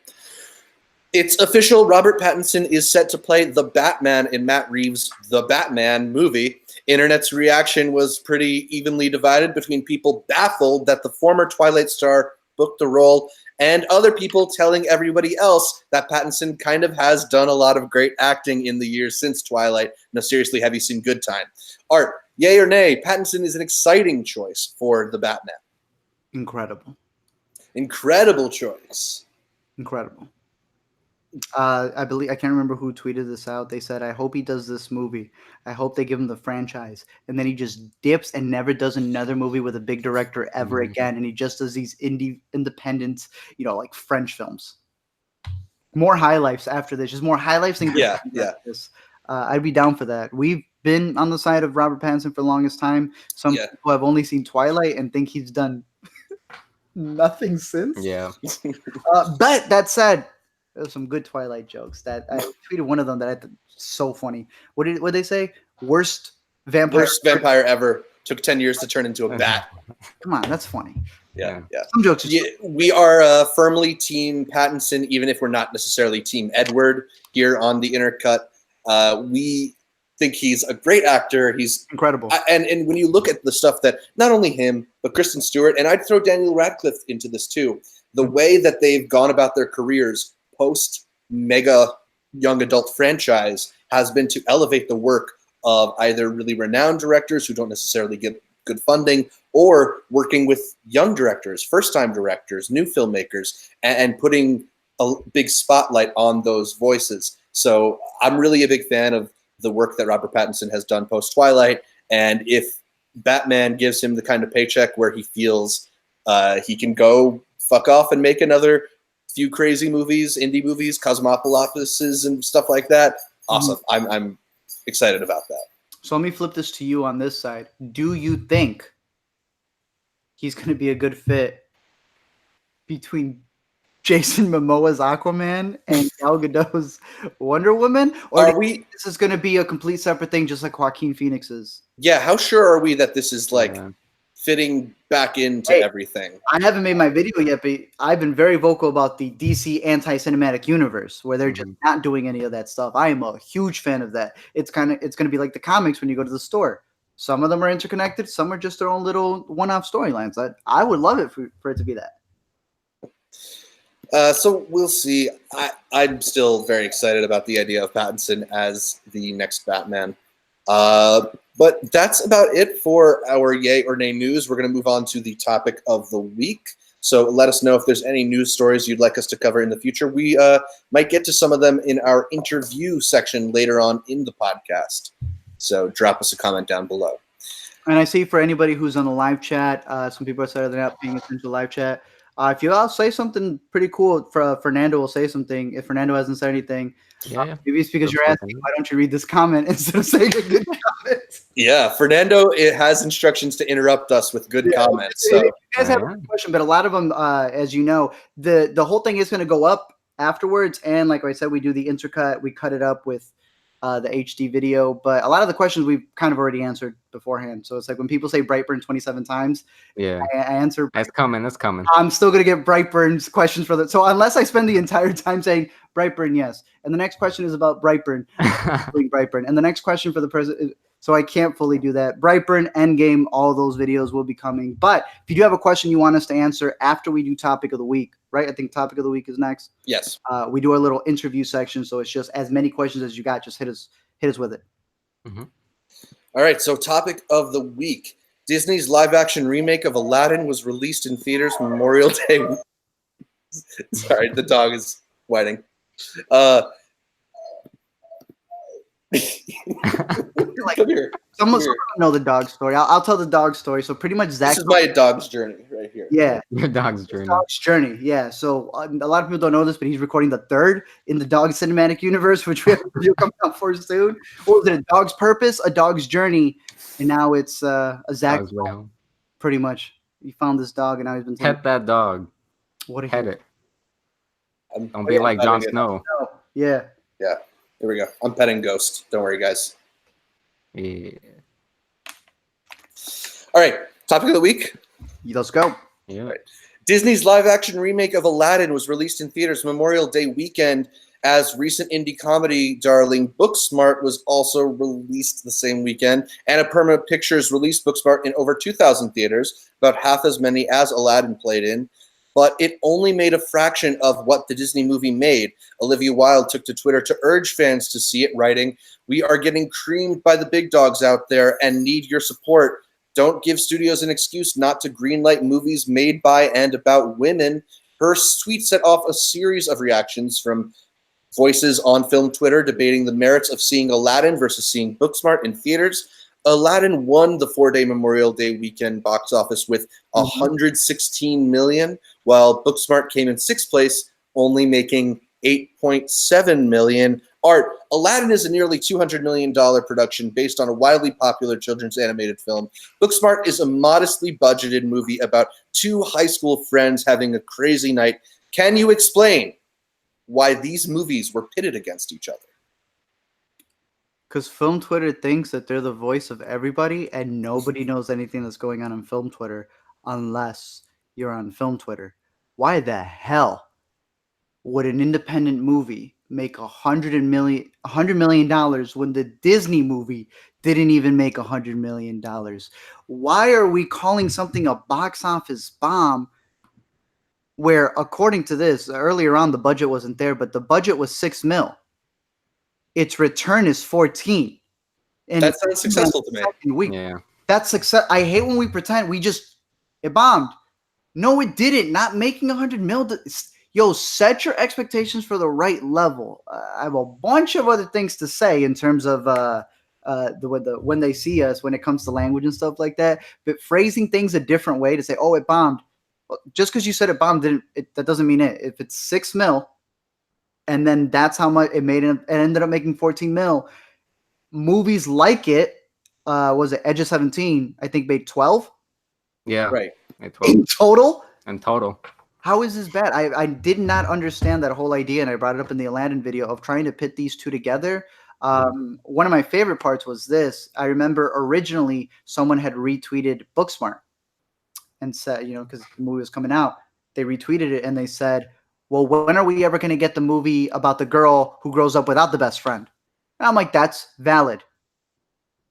It's official. Robert Pattinson is set to play the Batman in Matt Reeves' The Batman movie. Internet's reaction was pretty evenly divided between people baffled that the former Twilight star booked the role and other people telling everybody else that Pattinson kind of has done a lot of great acting in the years since Twilight. No, seriously, have you seen Good Time? Art, yay or nay, Pattinson is an exciting choice for the Batman. Incredible. Incredible choice. Incredible. I believe I can't remember who tweeted this out. They said, "I hope he does this movie. I hope they give him the franchise." And then he just dips and never does another movie with a big director ever again. And he just does these independent, like French films. More high lifes after this, just more high lifes than Yeah, after yeah. this. I'd be down for that. We've been on the side of Robert Pattinson for the longest time. Some Yeah. people have only seen Twilight and think he's done nothing since. Yeah. But that said, there's some good Twilight jokes that I tweeted one of them that I thought so funny. What did they say? Worst vampire ever. Took 10 years to turn into a bat. Come on, that's funny. Yeah. Some jokes. Yeah, we are firmly Team Pattinson, even if we're not necessarily Team Edward here on the Intercut. We think he's a great actor. He's incredible. And when you look at the stuff that not only him, but Kristen Stewart, and I'd throw Daniel Radcliffe into this too, the way that they've gone about their careers post mega young adult franchise has been to elevate the work of either really renowned directors who don't necessarily get good funding, or working with young directors, first-time directors, new filmmakers, and putting a big spotlight on those voices. So I'm really a big fan of the work that Robert Pattinson has done post-Twilight, and if Batman gives him the kind of paycheck where he feels he can go fuck off and make another few crazy movies, indie movies, Cosmopolises and stuff like that, awesome. I'm excited about that. So let me flip this to you on this side. Do you think he's going to be a good fit between Jason Momoa's Aquaman and Gal Gadot's Wonder Woman? Or this is going to be a complete separate thing, just like Joaquin Phoenix's? Yeah, how sure are we that this is fitting back into everything? I haven't made my video yet, but I've been very vocal about the DC anti-cinematic universe, where they're just not doing any of that stuff. I am a huge fan of that. It's going to be like the comics when you go to the store. Some of them are interconnected, some are just their own little one-off storylines. I would love it for it to be that. So we'll see. I'm still very excited about the idea of Pattinson as the next Batman. But that's about it for our yay or nay news. We're going to move on to the topic of the week. So let us know if there's any news stories you'd like us to cover in the future. We might get to some of them in our interview section later on in the podcast. So drop us a comment down below. And I see for anybody who's on the live chat, some people are saying they're not paying attention to live chat. If you all say something pretty cool, Fernando will say something. If Fernando hasn't said anything, maybe it's because you're asking, why don't you read this comment instead of saying a good comment? Yeah, Fernando has instructions to interrupt us with good comments. So. You guys have a question, but a lot of them, as you know, the whole thing is going to go up afterwards. And like I said, we do the intercut. We cut it up with the HD video. But a lot of the questions we've kind of already answered beforehand. So it's like when people say Brightburn 27 times, I answer. It's coming. It's coming. I'm still going to get Brightburn's questions for that. So unless I spend the entire time saying Brightburn, yes. And the next question is about Brightburn. Brightburn. And the next question for the person, so I can't fully do that. Brightburn, Endgame, all those videos will be coming. But if you do have a question you want us to answer after we do Topic of the Week, right? I think Topic of the Week is next. Yes. We do our little interview section. So it's just as many questions as you got. Just hit us with it. All right. So Topic of the Week. Disney's live-action remake of Aladdin was released in theaters Memorial Day. Sorry, the dog is whining. Come here. Someone know the dog story. I'll tell the dog story. So pretty much Zach. This is my dog's journey right here. Yeah. Your dog's journey. Dog's journey. Yeah. So a lot of people don't know this, but he's recording the third in the dog cinematic universe, which we have a video coming out for soon. What was it? A Dog's Purpose, A Dog's Journey, and now it's a Zach. Pretty much. He found this dog, and now he's been pet that dog. What? Pet it. Don't be like Jon Snow. Yeah. Yeah. Here we go. I'm petting Ghost. Don't worry, guys. Yeah. All right. Topic of the week. Let's go. Yeah. Right. Disney's live-action remake of Aladdin was released in theaters Memorial Day weekend, as recent indie comedy darling Booksmart was also released the same weekend. Annapurna Pictures released Booksmart in over 2,000 theaters, about half as many as Aladdin played in. But it only made a fraction of what the Disney movie made. Olivia Wilde took to Twitter to urge fans to see it, writing, "We are getting creamed by the big dogs out there and need your support. Don't give studios an excuse not to greenlight movies made by and about women." Her tweet set off a series of reactions from voices on film Twitter debating the merits of seeing Aladdin versus seeing Booksmart in theaters. Aladdin won the 4-day Memorial Day weekend box office with 116 million, while Booksmart came in 6th place, only making 8.7 million. Art, Aladdin is a nearly $200 million production based on a widely popular children's animated film. Booksmart is a modestly budgeted movie about 2 high school friends having a crazy night. Can you explain why these movies were pitted against each other? Because film Twitter thinks that they're the voice of everybody, and nobody knows anything that's going on film Twitter unless you're on film Twitter. Why the hell would an independent movie make $100 million when the Disney movie didn't even make $100 million? Why are we calling something a box office bomb where, according to this, earlier on the budget wasn't there, but the budget was $6 million. Its return is 14. And that sounds successful to me. Week. Yeah. That's success. I hate when we pretend it bombed. No, it didn't. Not making $100 million. Yo, set your expectations for the right level. I have a bunch of other things to say in terms of when they see us, when it comes to language and stuff like that. But phrasing things a different way to say, "Oh, it bombed," just because you said it bombed, that doesn't mean it. If it's $6 million, and then that's how much it made, it ended up making 14 mil. Movies like it, was it Edge of 17? I think made 12. Yeah. Right. In total. In total. How is this bad? I did not understand that whole idea, and I brought it up in the Aladdin video of trying to pit these two together. One of my favorite parts was this. I remember originally someone had retweeted Booksmart and said, because the movie was coming out, they retweeted it and they said, well, when are we ever going to get the movie about the girl who grows up without the best friend? And I'm like, that's valid.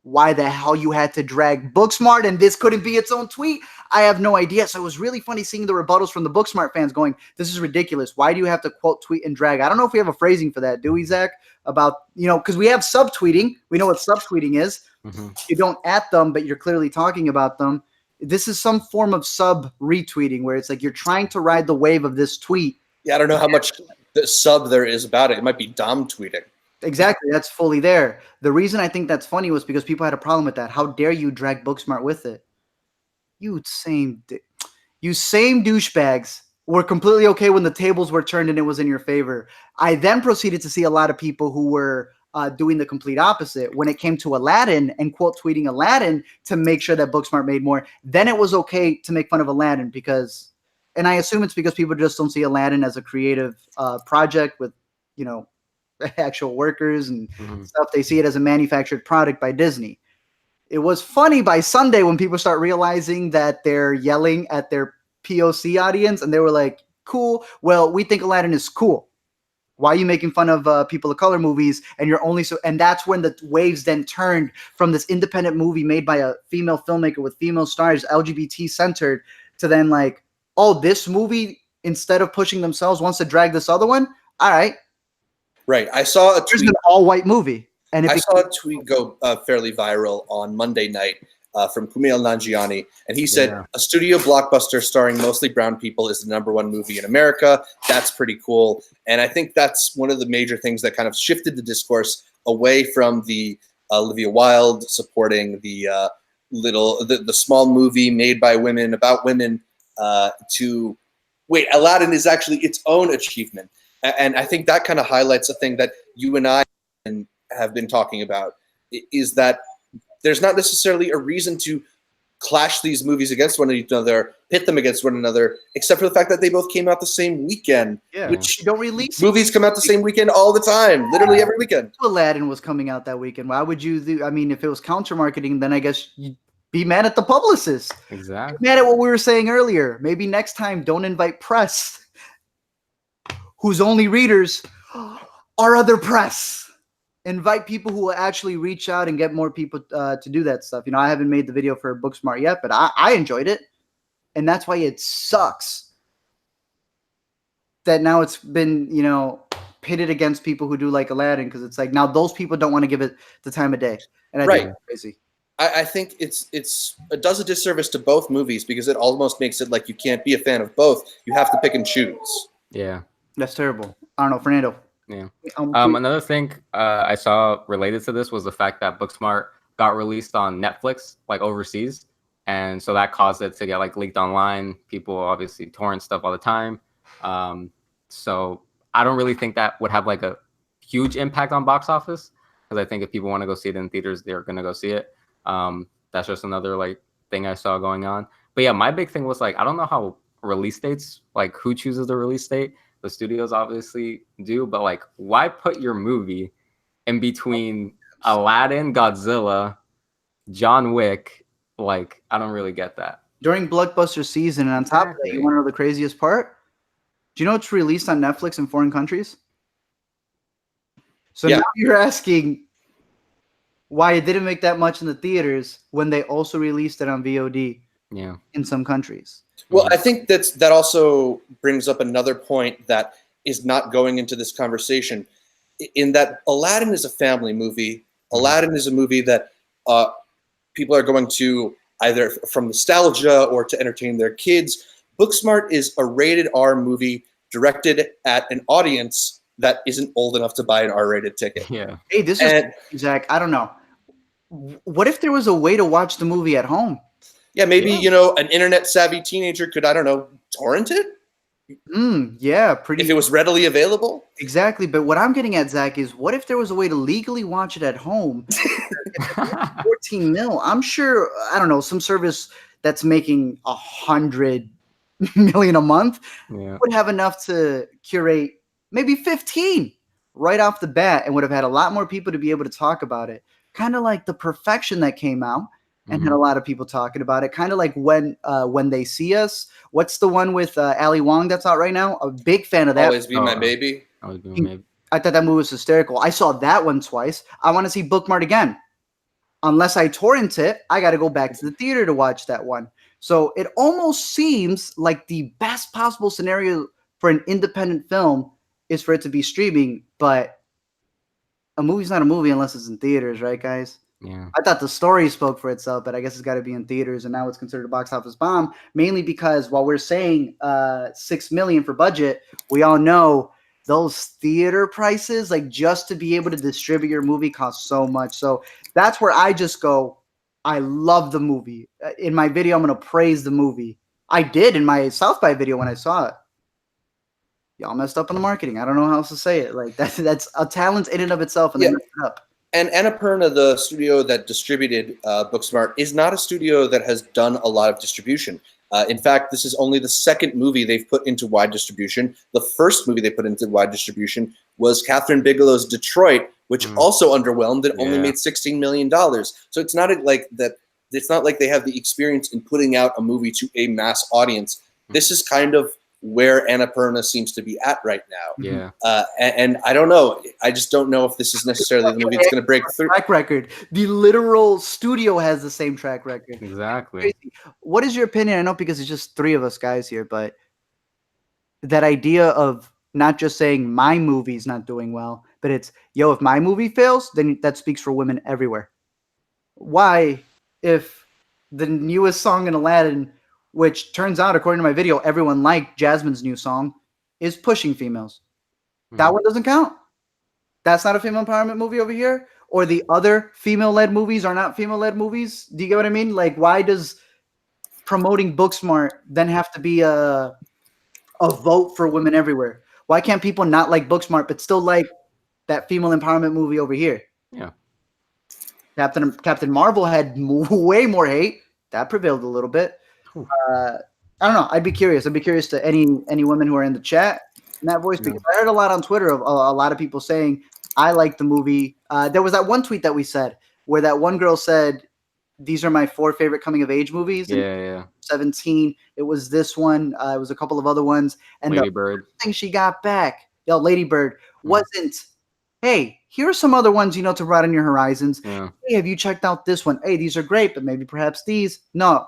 Why the hell you had to drag Booksmart and this couldn't be its own tweet? I have no idea. So it was really funny seeing the rebuttals from the Booksmart fans going, this is ridiculous. Why do you have to quote, tweet, and drag? I don't know if we have a phrasing for that, do we, Zach? About, because we have subtweeting. We know what subtweeting is. Mm-hmm. You don't at them, but you're clearly talking about them. This is some form of sub retweeting where it's like you're trying to ride the wave of this tweet. Yeah, I don't know how much the sub there is about it. It might be Dom tweeting. Exactly. That's fully there. The reason I think that's funny was because people had a problem with that. How dare you drag Booksmart with it? You same douchebags were completely okay when the tables were turned and it was in your favor. I then proceeded to see a lot of people who were doing the complete opposite. When it came to Aladdin and quote tweeting Aladdin to make sure that Booksmart made more, then it was okay to make fun of Aladdin because, and I assume it's because people just don't see Aladdin as a creative project with, actual workers and stuff. They see it as a manufactured product by Disney. It was funny by Sunday when people start realizing that they're yelling at their POC audience and they were like, cool. Well, we think Aladdin is cool. Why are you making fun of people of color movies? And you're only and that's when the waves then turned from this independent movie made by a female filmmaker with female stars, LGBT centered, to then like, oh, this movie, instead of pushing themselves, wants to drag this other one. All right. Right. I saw a tweet. There's an all-white movie. And I saw a tweet go fairly viral on Monday night from Kumail Nanjiani, and he said, a studio blockbuster starring mostly brown people is the #1 movie in America. That's pretty cool. And I think that's one of the major things that kind of shifted the discourse away from the Olivia Wilde supporting the small movie made by women about women to, wait, Aladdin is actually its own achievement. And I think that kind of highlights a thing that you and I have been talking about, is that there's not necessarily a reason to clash these movies against one another, pit them against one another, except for the fact that they both came out the same weekend. Yeah, which don't release movies come out the same weekend all the time, literally every weekend. Aladdin was coming out that weekend. Why would you do? I mean, if it was counter marketing, then I guess you'd be mad at the publicist. Exactly. Be mad at what we were saying earlier. Maybe next time, don't invite press whose only readers are other press. Invite people who will actually reach out and get more people to do that stuff. I haven't made the video for Booksmart yet, but I enjoyed it. And that's why it sucks that now it's been, pitted against people who do like Aladdin, because it's like now those people don't want to give it the time of day. And I think it's crazy. I think it does a disservice to both movies because it almost makes it like you can't be a fan of both. You have to pick and choose. Yeah. That's terrible. I don't know, Fernando. Yeah. Um, Another thing I saw related to this was the fact that Booksmart got released on Netflix, like overseas, and so that caused it to get like leaked online. People obviously torrent stuff all the time. Um, so I don't really think that would have like a huge impact on box office, because I think if people want to go see it in theaters, they're gonna go see it. That's just another like thing I saw going on. But yeah, my big thing was like I don't know how release dates, like who chooses the release date. The studios obviously do, but like, why put your movie in between Aladdin, Godzilla, John Wick? Like, I don't really get that. during blockbuster season, and on top of that, you Exactly. want to know the craziest part? Do you know it's released on Netflix in foreign countries? So Yeah. now you're asking why it didn't make that much in the theaters when they also released it on VOD Yeah. in some countries. Well, I think that also brings up another point that is not going into this conversation. In that Aladdin is a family movie. Aladdin is a movie that people are going to either from nostalgia or to entertain their kids. Booksmart is a rated R movie directed at an audience that isn't old enough to buy an R-rated ticket. Yeah. Hey, this And is Zach. I don't know. What if there was a way to watch the movie at home? yeah, maybe Yeah. an internet savvy teenager could, I don't know, torrent it Yeah, pretty if it was readily available. exactly. But what I'm getting at, Zach, is what if there was a way to legally watch it at home? 14 mil. I'm sure, I don't know, some service that's making 100 million a month Yeah. would have enough to curate maybe 15 right off the bat and would have had a lot more people to be able to talk about it. Kind of like The Perfection that came out and had a lot of people talking about it. Kind of like When They See Us. What's the one with Ali Wong that's out right now? A big fan of that. Always be my baby. I thought that movie was hysterical. I saw that one twice. I want to see Bookmart again. Unless I torrent it, I got to go back to the theater to watch that one. So it almost seems like the best possible scenario for an independent film is for it to be streaming, but a movie's not a movie unless it's in theaters, right, guys? Yeah. I thought the story spoke for itself, but I guess it's got to be in theaters, and now it's considered a box office bomb, mainly because while we're saying $6 million for budget, we all know those theater prices, like just to be able to distribute your movie, costs so much. So that's where I just go, I love the movie. In my video, I'm going to praise the movie. I did in my South by video when I saw it. Y'all messed up on the marketing. I don't know how else to say it. Like that's a talent in and of itself, and Yeah. they messed it up. And Annapurna, the studio that distributed Booksmart, is not a studio that has done a lot of distribution. In fact, this is only the second movie they've put into wide distribution. The first movie they put into wide distribution was Catherine Bigelow's Detroit, which also underwhelmed and only made $16 million. So it's not like that. It's not like they have the experience in putting out a movie to a mass audience. This is kind of where Annapurna seems to be at right now. Yeah. And I don't know. I just don't know if this is necessarily the movie that's going to break through. Track record. The literal studio has the same track record. Exactly. Crazy. What is your opinion? I know because it's just three of us guys here, but that idea of not just saying my movie's not doing well, but it's, yo, if my movie fails, then that speaks for women everywhere. Why, if the newest song in Aladdin, which turns out, according to my video, everyone liked Jasmine's new song, is pushing females? That one doesn't count. That's not a female empowerment movie over here. Or the other female-led movies are not female-led movies. Do you get what I mean? Like, why does promoting Booksmart then have to be a vote for women everywhere? Why can't people not like Booksmart but still like that female empowerment movie over here? Yeah. Captain Marvel had way more hate. That prevailed a little bit. I don't know. I'd be curious. I'd be curious to any women who are in the chat in that voice, because I heard a lot on Twitter of a lot of people saying, I like the movie. There was that one tweet that we said where that one girl said, these are my 4 favorite coming of age movies. Yeah. 17. It was this one. It was a couple of other ones. And Lady Bird. the thing she got back, Lady Bird, wasn't, hey, here are some other ones, to broaden your horizons. Yeah. Hey, have you checked out this one? Hey, these are great, but maybe perhaps these. No.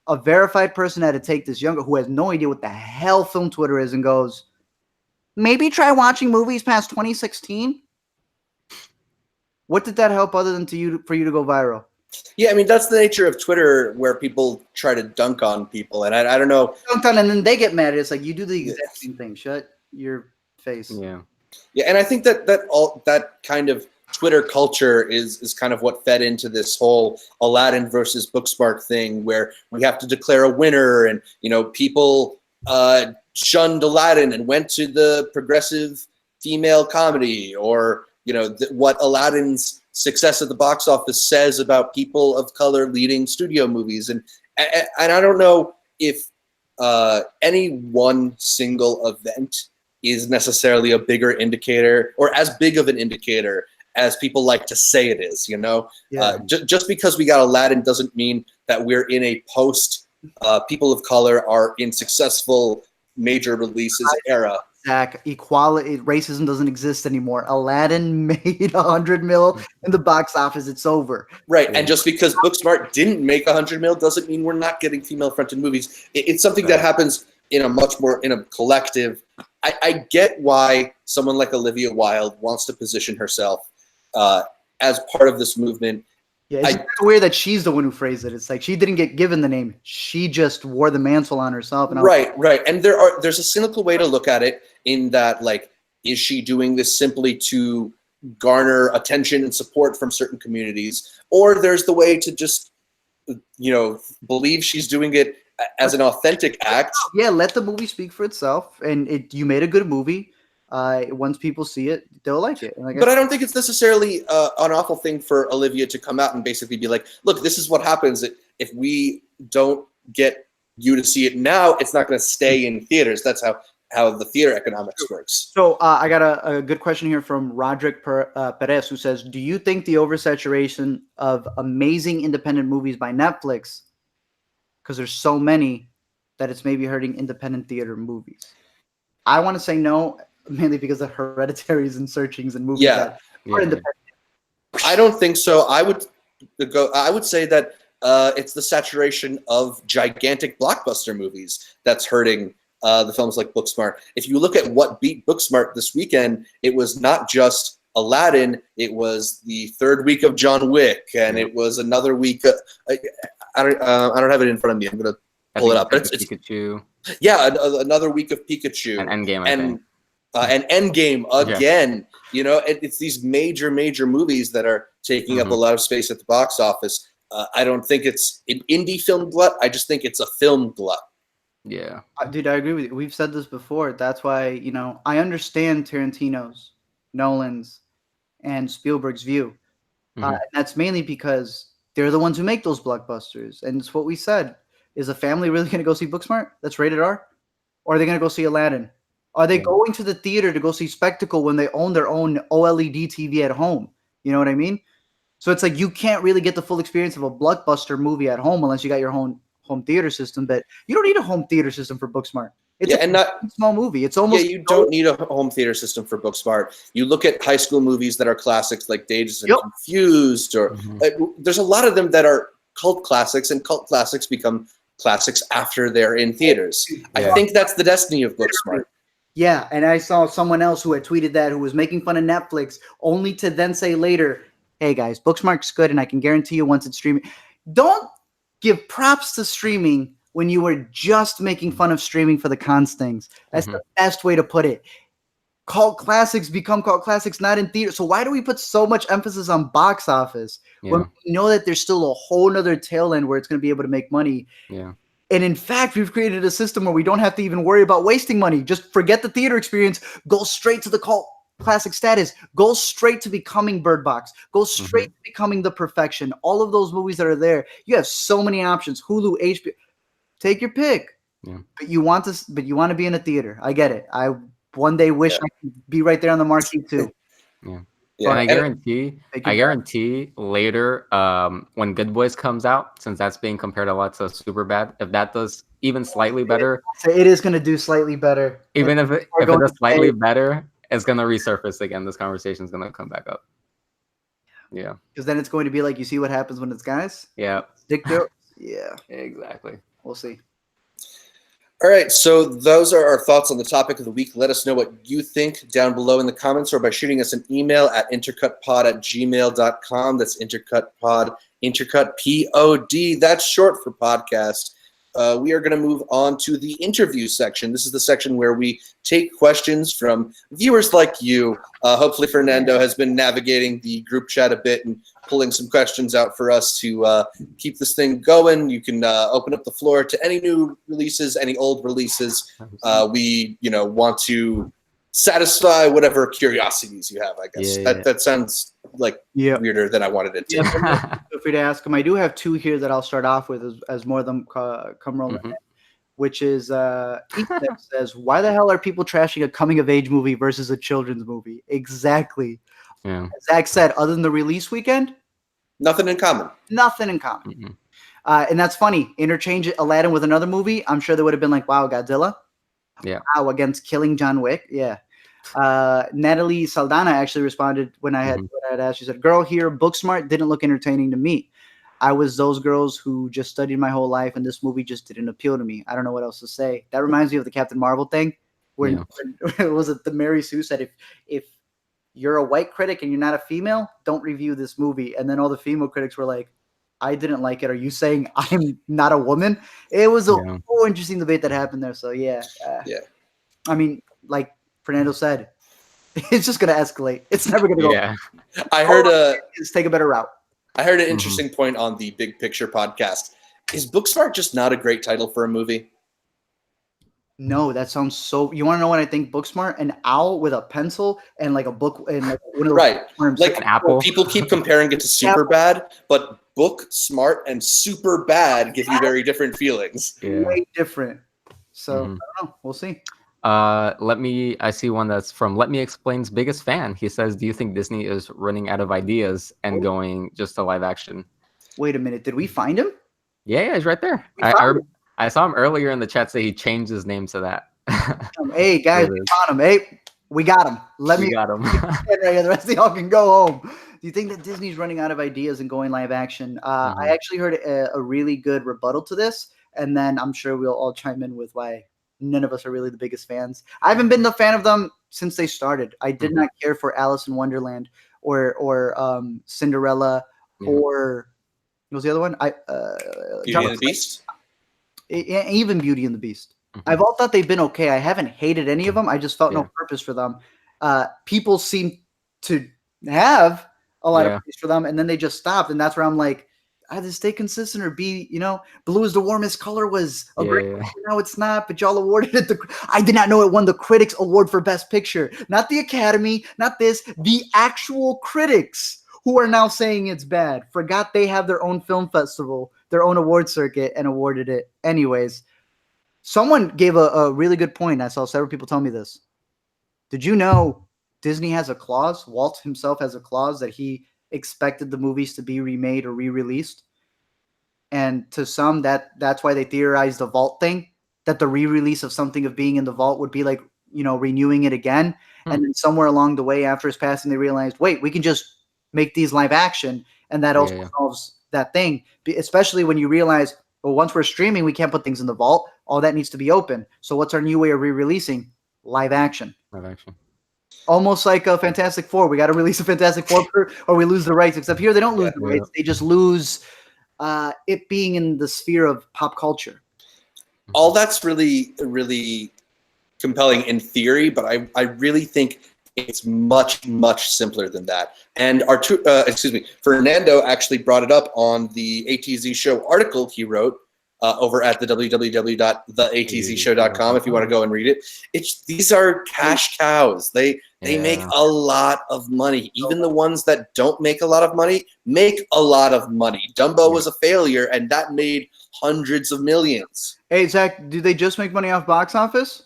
A verified person had to take this younger who has no idea what the hell film Twitter is and goes, maybe try watching movies past 2016. What did that help other than for you to go viral? Yeah, I mean, that's the nature of Twitter, where people try to dunk on people. And I don't know. Dunk on, and then they get mad. It's like, you do the exact same thing. Shut your face. Yeah. Yeah, and I think that kind of Twitter culture is kind of what fed into this whole Aladdin versus Booksmart thing, where we have to declare a winner, and people shunned Aladdin and went to the progressive female comedy, or what Aladdin's success at the box office says about people of color leading studio movies, and I don't know if any one single event is necessarily a bigger indicator or as big of an indicator as people like to say it is. Yeah. Just because we got Aladdin doesn't mean that we're in a post people of color are in successful major releases era. Zach, equality, racism doesn't exist anymore. Aladdin made 100 mil in the box office. It's over. Right, and just because Booksmart didn't make 100 mil doesn't mean we're not getting female-fronted movies. It's something that happens in a collective. I get why someone like Olivia Wilde wants to position herself as part of this movement. Yeah, it's weird that she's the one who phrased it. It's like she didn't get given the name; she just wore the mantle on herself. And right, and there's a cynical way to look at it in that, like, is she doing this simply to garner attention and support from certain communities, or there's the way to just believe she's doing it as an authentic act. Yeah, let the movie speak for itself, and you made a good movie. Once people see it, they'll like it. But I don't think it's necessarily an awful thing for Olivia to come out and basically be like, look, this is what happens if we don't get you to see it now, it's not going to stay in theaters. That's how the theater economics works. So I got a good question here from Roderick Perez, who says, do you think the oversaturation of amazing independent movies by Netflix, because there's so many, that it's maybe hurting independent theater movies? I want to say no, mainly because of Hereditaries and Searchings and movies that are independent. I don't think so. I would say that it's the saturation of gigantic blockbuster movies that's hurting the films like Booksmart. If you look at what beat Booksmart this weekend, it was not just Aladdin. It was the third week of John Wick, and it was another week. I don't have it in front of me. I'm gonna pull it up. But it's Pikachu. Yeah, another week of Pikachu and Endgame. And Endgame again. Yeah. It's these major movies that are taking up a lot of space at the box office. I don't think it's an indie film glut. I just think it's a film glut. Yeah. Dude, I agree with you. We've said this before. That's why, I understand Tarantino's, Nolan's, and Spielberg's view. That's mainly because they're the ones who make those blockbusters. And it's what we said. Is a family really going to go see Booksmart that's rated R? Or are they going to go see Aladdin? Are they going to the theater to go see Spectacle when they own their own OLED TV at home? You know what I mean? So it's like you can't really get the full experience of a blockbuster movie at home unless you got your home theater system. But you don't need a home theater system for Booksmart. It's a small movie. It's almost you don't need a home theater system for Booksmart. You look at high school movies that are classics like Dazed and Confused, or there's a lot of them that are cult classics, and cult classics become classics after they're in theaters. I think that's the destiny of Booksmart. Yeah, and I saw someone else who had tweeted that, who was making fun of Netflix, only to then say later, hey guys, Booksmart's good, and I can guarantee you once it's streaming. Don't give props to streaming when you were just making fun of streaming for the constings. That's the best way to put it. Cult classics become cult classics, not in theater. So why do we put so much emphasis on box office when we know that there's still a whole nother tail end where it's going to be able to make money? Yeah. And in fact, we've created a system where we don't have to even worry about wasting money. Just forget the theater experience. Go straight to the cult classic status. Go straight to becoming Bird Box. Go straight to becoming The Perfection. All of those movies that are there. You have so many options. Hulu, HBO. Take your pick. Yeah. But you want to be in a theater. I get it. I one day wish I could be right there on the marquee too. Yeah. Yeah, and I guarantee later, when Good Boys comes out, since that's being compared a lot to Superbad, if that does even slightly better, so it is going to do slightly better. Even if it does slightly better, it's going to resurface again. This conversation is going to come back up. Yeah, because then it's going to be like, you see what happens when it's guys. Yeah, stick to yeah, exactly. We'll see. All right, so those are our thoughts on the topic of the week. Let us know what you think down below in the comments, or by shooting us an email at intercutpod@gmail.com. That's intercutpod, intercut, P-O-D. That's short for podcast. we are going to move on to the interview section. This is the section where we take questions from viewers like you. Hopefully, Fernando has been navigating the group chat a bit and pulling some questions out for us to keep this thing going. You can open up the floor to any new releases, any old releases. We, want to satisfy whatever curiosities you have, I guess. That sounds like weirder than I wanted it to. Feel free to ask them. I do have two here that I'll start off with as more of them come rolling in, which is Ethan says, why the hell are people trashing a coming-of-age movie versus a children's movie? Exactly. Yeah. Zach said, other than the release weekend? Nothing in common. Nothing in common. And that's funny. Interchange Aladdin with another movie, I'm sure they would have been like, wow, Godzilla? Yeah. Wow, against Killing John Wick? Yeah. Natalie Saldana actually responded when I had asked. She said, girl here, Booksmart didn't look entertaining to me. I was those girls who just studied my whole life, and this movie just didn't appeal to me. I don't know what else to say. That reminds me of the Captain Marvel thing, when was it the Mary Sue said, if you're a white critic and you're not a female, don't review this movie. And then all the female critics were like, I didn't like it. Are you saying I'm not a woman? It was a whole interesting debate that happened there. So I mean, like Fernando said, it's just going to escalate. It's never going to go. I heard just take a better route. I heard an interesting point on the Big Picture podcast. Is Booksmart just not a great title for a movie? No, that sounds so. You want to know what I think? Booksmart, an owl with a pencil and like a book and like one of those terms. Like an apple. People keep comparing it to Superbad, but Book Smart and Super Bad give you very different feelings. Way different. So I don't know. We'll see. I see one that's from Let Me Explain's biggest fan. He says, do you think Disney is running out of ideas and going just to live action? Wait a minute. Did we find him? Yeah, he's right there. I saw him earlier in the chat say he changed his name to that. Hey, guys, we found him. Hey, we got him. We got him. The rest of y'all can go home. Do you think that Disney's running out of ideas and going live action? I actually heard a really good rebuttal to this, and then I'm sure we'll all chime in with why none of us are really the biggest fans. I haven't been a fan of them since they started. I did not care for Alice in Wonderland or Cinderella or what was the other one? Beauty and the Beast? Even Beauty and the Beast. I've all thought they've been okay. I haven't hated any of them. I just felt no purpose for them. People seem to have a lot of purpose for them, and then they just stopped. And that's where I'm like, either stay consistent or be, blue is the warmest color was a great movie. No, it's not, but y'all awarded it. I did not know it won the Critics Award for Best Picture. Not the Academy, not this, the actual critics who are now saying it's bad. Forgot they have their own film festival, their own award circuit, and awarded it. Anyways, someone gave a really good point. I saw several people tell me this. Did you know Disney has a clause, Walt himself has a clause that he expected the movies to be remade or re-released? And to some, that's why they theorized the vault thing, that the re-release of something of being in the vault would be like, renewing it again. And then somewhere along the way after his passing, they realized, wait, we can just make these live action, and that also solves that thing. Especially when you realize, well, once we're streaming, we can't put things in the vault. All that needs to be open. So what's our new way of re-releasing? Live action. Live action. Almost like a Fantastic Four. We got to release a Fantastic Four or we lose the rights. Except here, they don't lose the rights. They just lose it being in the sphere of pop culture. All that's really, really compelling in theory, but I really think it's much, much simpler than that. And Fernando actually brought it up on the ATZ Show article he wrote over at the www.theatzshow.com if you want to go and read it. These are cash cows. They make a lot of money. Even the ones that don't make a lot of money make a lot of money. Dumbo was a failure, and that made hundreds of millions. Hey, Zach, do they just make money off box office?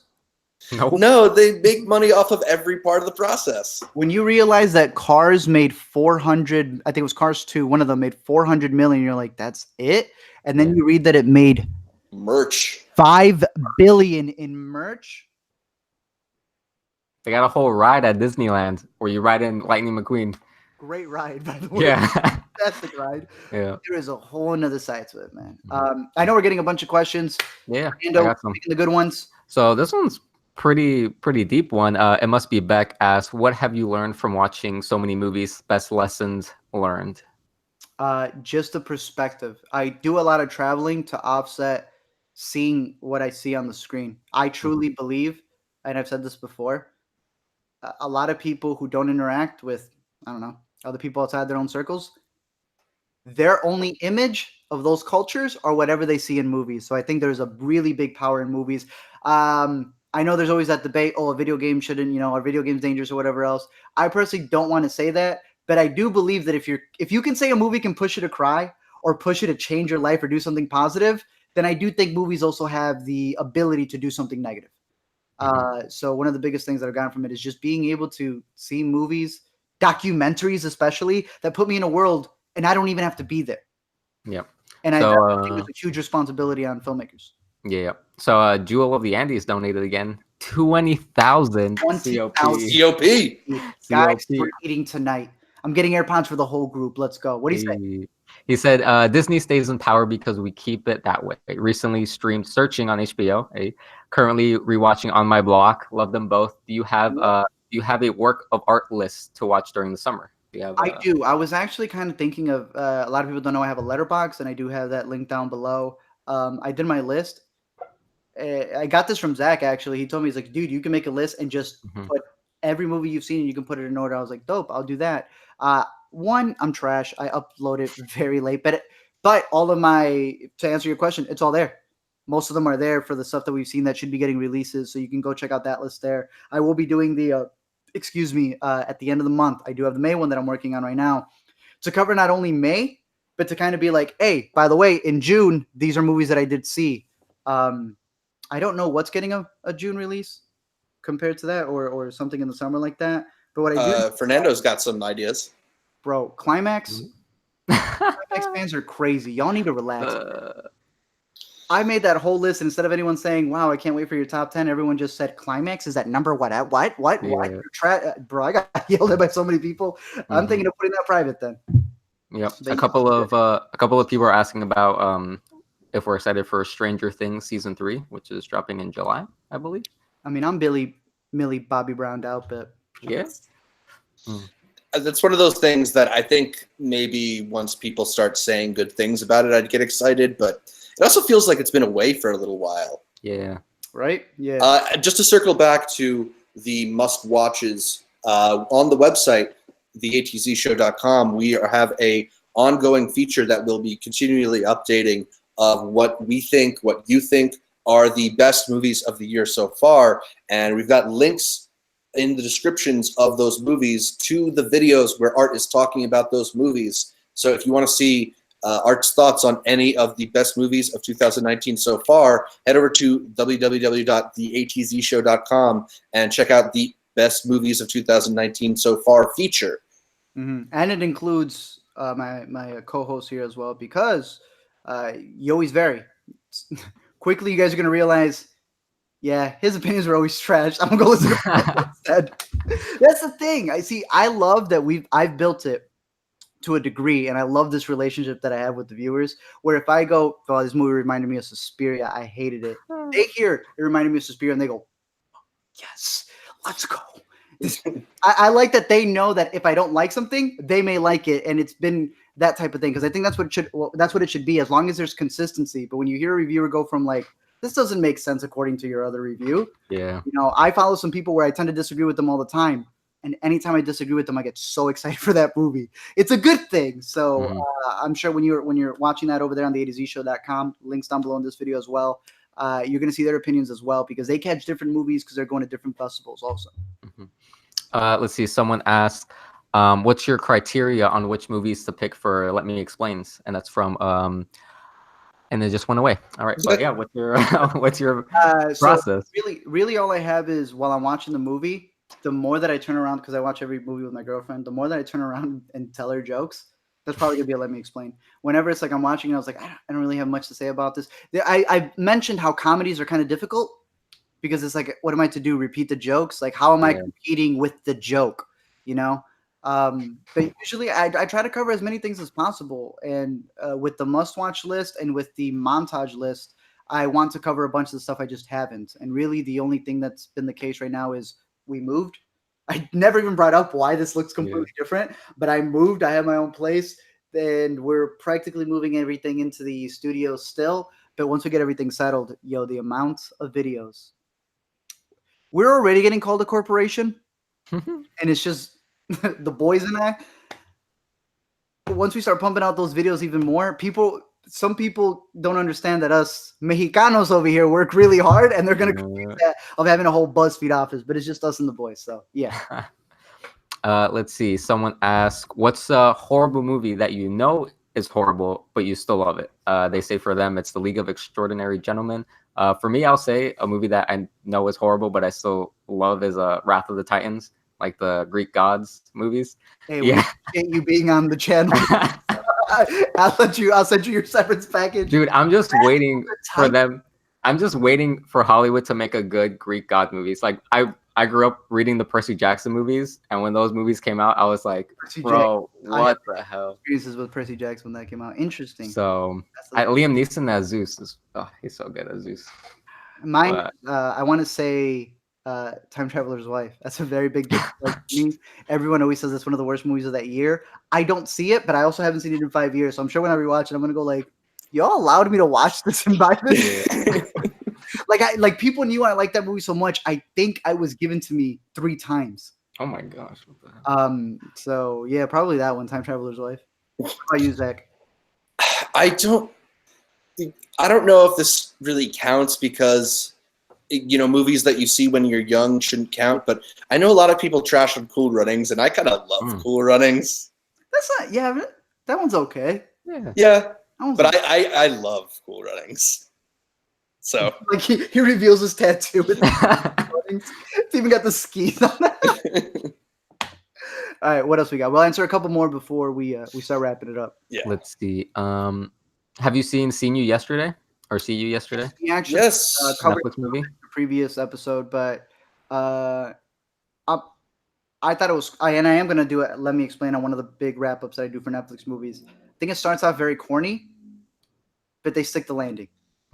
No, they make money off of every part of the process. When you realize that Cars made 400, I think it was Cars 2, one of them made 400 million, you're like, that's it? And then you read that it made merch. 5 billion in merch. They got a whole ride at Disneyland where you ride in Lightning McQueen. Great ride, by the way. Yeah. Fantastic ride. Yeah. There is a whole nother side to it, man. I know we're getting a bunch of questions. Yeah. I got some. The good ones. So this one's pretty deep one. It must be Beck asks, what have you learned from watching so many movies? Best lessons learned? Just the perspective. I do a lot of traveling to offset seeing what I see on the screen. I truly believe, and I've said this before, a lot of people who don't interact with, I don't know, other people outside their own circles, their only image of those cultures are whatever they see in movies. So I think there's a really big power in movies. I know there's always that debate, oh, a video game shouldn't, are video games dangerous or whatever else. I personally don't want to say that, but I do believe that if you can say a movie can push you to cry or push you to change your life or do something positive, then I do think movies also have the ability to do something negative. So one of the biggest things that I've gotten from it is just being able to see movies, documentaries especially, that put me in a world and I don't even have to be there. Yep. And So, I think there's a huge responsibility on filmmakers. Yeah. So Jewel of the Andes donated again 20,000 COP. COP. Guys, we're eating tonight. I'm getting AirPods for the whole group. Let's go. What do you say? He said, Disney stays in power because we keep it that way. Recently streamed Searching on HBO. Currently rewatching On My Block. Love them both. Do you have a work of art list to watch during the summer? I do. I was actually kind of thinking of a lot of people don't know I have a letterbox, and I do have that link down below. I did my list. I got this from Zach, actually. He told me, he's like, dude, you can make a list and just put every movie you've seen and you can put it in order. I was like, dope, I'll do that. One, I'm trash. I upload it very late, but all of to answer your question, it's all there. Most of them are there for the stuff that we've seen that should be getting releases. So you can go check out that list there. I will be doing the, at the end of the month. I do have the May one that I'm working on right now to cover not only May, but to kind of be like, hey, by the way, in June, these are movies that I did see. I don't know what's getting a June release compared to that or something in the summer like that. But what I do, Fernando's got some ideas. Bro, Climax fans are crazy. Y'all need to relax. I made that whole list, and instead of anyone saying, wow, I can't wait for your top 10, everyone just said, Climax is that number what? What? Yeah. Bro, I got yelled at by so many people. I'm thinking of putting that private then. Yep. A couple of people are asking about if we're excited for Stranger Things season 3, which is dropping in July, I believe. I mean, I'm Millie Bobby Browned out, but yeah. That's one of those things that I think maybe once people start saying good things about it, I'd get excited, but it also feels like it's been away for a little while. Yeah. Right? Yeah. Just to circle back to the must-watches, on the website, theatzshow.com, we have a ongoing feature that will be continually updating of what we think, what you think are the best movies of the year so far. And we've got links in the descriptions of those movies to the videos where Art is talking about those movies. So if you want to see Art's thoughts on any of the best movies of 2019 so far, head over to www.theatzshow.com and check out the best movies of 2019 so far feature. And it includes my co-host here as well, because you always vary. Quickly, you guys are going to realize, yeah, his opinions are always trash. I'm going to go listen to what he said. That's the thing. I love that I've built it to a degree, and I love this relationship that I have with the viewers, where if I go, oh, this movie reminded me of Suspiria, I hated it. They hear it reminded me of Suspiria, and they go, yes, let's go. I like that they know that if I don't like something, they may like it, and it's been that type of thing, because I think that's what it should be, as long as there's consistency. But when you hear a reviewer go from like, this doesn't make sense according to your other review, I follow some people where I tend to disagree with them all the time, and anytime I disagree with them, I get so excited for that movie. It's a good thing. So I'm sure when you're watching that over there on theatzshow.com, links down below in this video as well, you're going to see their opinions as well, because they catch different movies because they're going to different festivals also. Let's see. Someone asked, what's your criteria on which movies to pick for Let Me Explains? And that's from, and it just went away. All right. So yeah, what's your process? So really all I have is, while I'm watching the movie, the more that I turn around, because I watch every movie with my girlfriend, the more that I turn around and tell her jokes, that's probably going to be a Let Me Explain. Whenever it's like I'm watching and I was like, I don't really have much to say about this. I mentioned how comedies are kind of difficult, because it's like, what am I to do? Repeat the jokes? Like, how am I competing with the joke? But usually I try to cover as many things as possible. And with the must-watch list and with the montage list, I want to cover a bunch of the stuff I just haven't. And really the only thing that's been the case right now is we moved. I never even brought up why this looks completely different, but I moved. I have my own place, and we're practically moving everything into the studio still. But once we get everything settled, yo, the amount of videos. We're already getting called a corporation, and it's just the boys and I. But once we start pumping out those videos even more, some people don't understand that us Mexicanos over here work really hard, and they're going to confuse that of having a whole BuzzFeed office, but it's just us and the boys. So, yeah. Let's see. Someone asked, what's a horrible movie that you know is horrible, but you still love it? They say for them, it's The League of Extraordinary Gentlemen. For me, I'll say a movie that I know is horrible, but I still love is Wrath of the Titans, like the Greek gods movies. Hey, yeah. You being on the channel. I'll send you your severance package. Dude, I'm just waiting for them. I'm just waiting for Hollywood to make a good Greek god movies. Like I grew up reading the Percy Jackson movies, and when those movies came out, I was like, bro, what the hell? Experiences with Percy Jackson when that came out. Interesting. So Liam Neeson as Zeus he's so good as Zeus. Mine, I want to say Time Traveler's Wife. That's a very big difference. Like me. Everyone always says it's one of the worst movies of that year. I don't see it, but I also haven't seen it in 5 years. So I'm sure when I rewatch it, I'm gonna go like, y'all allowed me to watch this and buy this. like people knew I liked that movie so much. I think I was given to me 3 times. Oh my gosh. What the hell? So yeah, probably that one, Time Traveler's Wife. What about you, Zach? I don't know if this really counts because movies that you see when you're young shouldn't count, but I know a lot of people trash on Cool Runnings, and I kind of love Cool Runnings. That's not, yeah, that one's okay. Yeah, but okay. I love Cool Runnings. So like he reveals his tattoo with it's even got the skis on it. All right, what else we got? We'll answer a couple more before we start wrapping it up. Yeah. Let's see. Have you seen You Yesterday or See You Yesterday? We actually covered Netflix movie. Previous episode, but I thought it was. And I am gonna do it. Let me explain on one of the big wrap ups that I do for Netflix movies. I think it starts off very corny, but they stick the landing.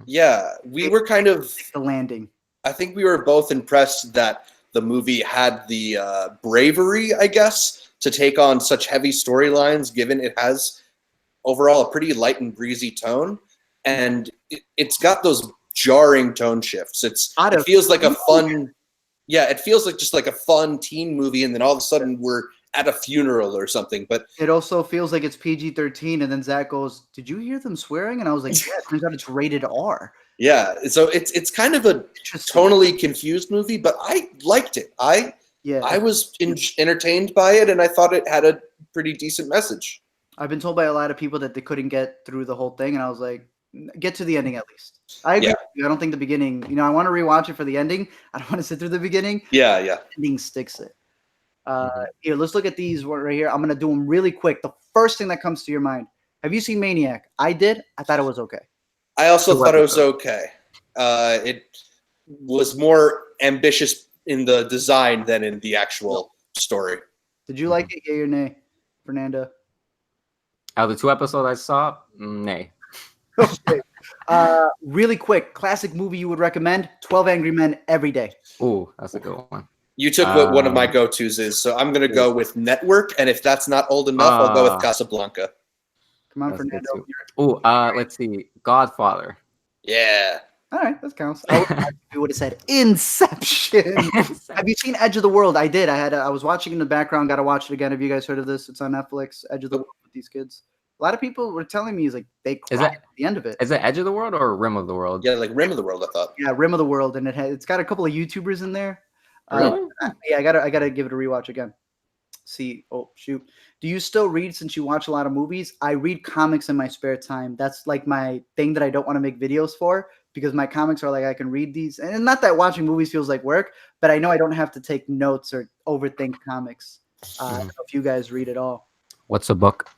Yeah, we were kind of the landing. I think we were both impressed that the movie had the bravery, I guess, to take on such heavy storylines, given it has overall a pretty light and breezy tone, and it's got those jarring tone shifts. It feels like a fun, it feels like just like a fun teen movie, and then all of a sudden we're at a funeral or something. But it also feels like it's PG-13, and then Zach goes, "Did you hear them swearing?" And I was like, "Yeah." It turns out it's rated R. Yeah, so it's kind of a tonally confused movie, but I liked it. I was entertained by it, and I thought it had a pretty decent message. I've been told by a lot of people that they couldn't get through the whole thing, and I was like, get to the ending at least. I agree. Yeah. I don't think the beginning, I want to rewatch it for the ending. I don't want to sit through the beginning. Yeah. The ending sticks it. Here, let's look at these right here. I'm going to do them really quick. The first thing that comes to your mind. Have you seen Maniac? I did. I thought it was okay. I also thought it was okay. It was more ambitious in the design than in the actual story. Did you like it, yay or nay, Fernando? Out of the 2 episodes I saw, nay. Okay. Really quick, classic movie you would recommend, 12 Angry Men every day. Ooh, that's a good one. You took what one of my go-tos is, so I'm going to go with Network, and if that's not old enough, I'll go with Casablanca. Come on, Fernando. Ooh, let's see. Godfather. Yeah. All right, that counts. We would have said Inception. Have you seen Edge of the World? I did. I was watching in the background. Got to watch it again. Have you guys heard of this? It's on Netflix. Edge of the World with these kids. A lot of people were telling me they cried at the end of it. Is it Edge of the World or Rim of the World? Yeah, like Rim of the World, I thought. Yeah, Rim of the World, and it's got a couple of YouTubers in there. Really? Yeah, I gotta give it a rewatch again. See, oh shoot. Do you still read since you watch a lot of movies? I read comics in my spare time. That's like my thing that I don't want to make videos for, because my comics are like I can read these. And not that watching movies feels like work, but I know I don't have to take notes or overthink comics. If you guys read it all. What's a book?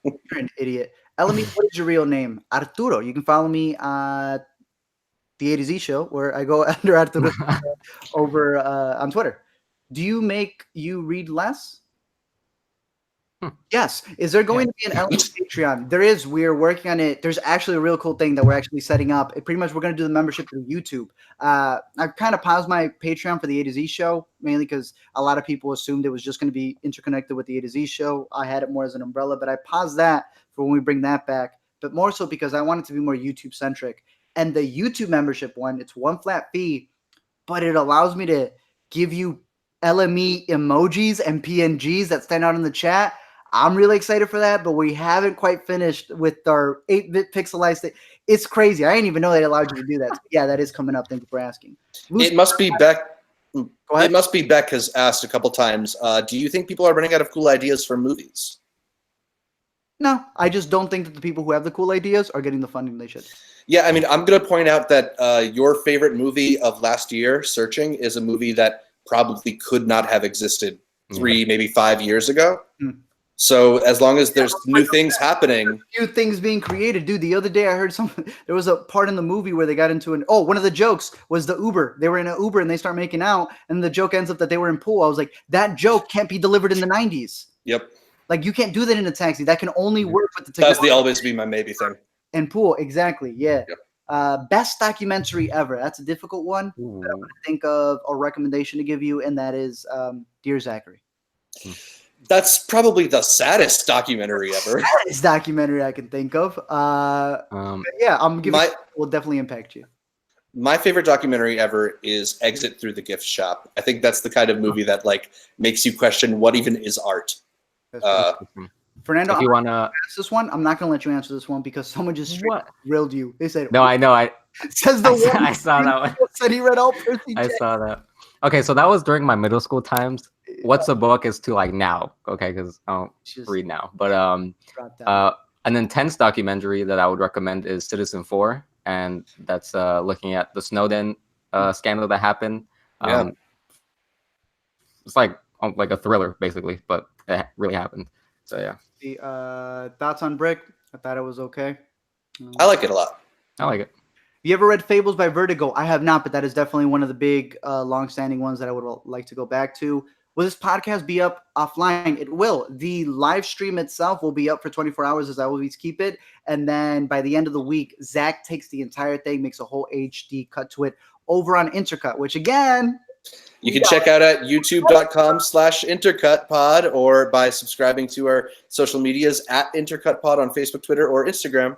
You're an idiot. LME, what is your real name? Arturo. You can follow me at the A to Z Show, where I go under Arturo over on Twitter. Do you make you read less? Yes. Is there going to be an LME Patreon? There is. We're working on it. There's actually a real cool thing that we're actually setting up. We're going to do the membership through YouTube. I've kind of paused my Patreon for the A to Z Show, mainly because a lot of people assumed it was just going to be interconnected with the A to Z Show. I had it more as an umbrella, but I paused that for when we bring that back. but more so because I want it to be more YouTube centric. And the YouTube membership one, it's one flat fee, but it allows me to give you LME emojis and PNGs that stand out in the chat. I'm really excited for that, but we haven't quite finished with our 8-bit pixelized thing. It's crazy. I didn't even know they allowed you to do that. So yeah, that is coming up. Thank you for asking. It must be Beck. Go ahead. It must be Beck has asked a couple times. Do you think people are running out of cool ideas for movies? No, I just don't think that the people who have the cool ideas are getting the funding they should. Yeah, I mean, I'm going to point out that your favorite movie of last year, Searching, is a movie that probably could not have existed 3, maybe 5 years ago. Mm. So as long as there's new things happening. New things being created. Dude, the other day I heard there was a part in the movie where they got into one of the jokes was the Uber. They were in an Uber and they start making out, and the joke ends up that they were in pool. I was like, that joke can't be delivered in the 90s. Yep. Like, you can't do that in a taxi. That can only work with the technology. That's the always be my maybe thing. And pool, exactly, yeah. Yep. Best documentary ever. That's a difficult one. But I'm going to think of a recommendation to give you, and that is Dear Zachary. That's probably the saddest documentary ever. Saddest documentary I can think of. Yeah, I'm giving it will definitely impact you. My favorite documentary ever is Exit Through the Gift Shop. I think that's the kind of movie that like makes you question what even is art. Fernando, if you want to answer this one, I'm not going to let you answer this one because someone just straight grilled you. They said, "No, I know." Says the one I saw that one. Said he read all Percy Jackson. I saw that. Okay, so that was during my middle school times. What's a book is to like now, okay, because I don't read now. But an intense documentary that I would recommend is Citizen 4, and that's looking at the Snowden scandal that happened. It's like a thriller basically, but it really happened. So yeah. The thoughts on Brick? I thought it was okay. I like it a lot. I like it. You ever read Fables by Vertigo? I have not, but that is definitely one of the big, long-standing ones that I would like to go back to. Will this podcast be up offline? It will. The live stream itself will be up for 24 hours as I always keep it. And then by the end of the week, Zach takes the entire thing, makes a whole HD cut to it over on Intercut, which again... You can check out at youtube.com/intercutpod or by subscribing to our social medias at intercutpod on Facebook, Twitter, or Instagram.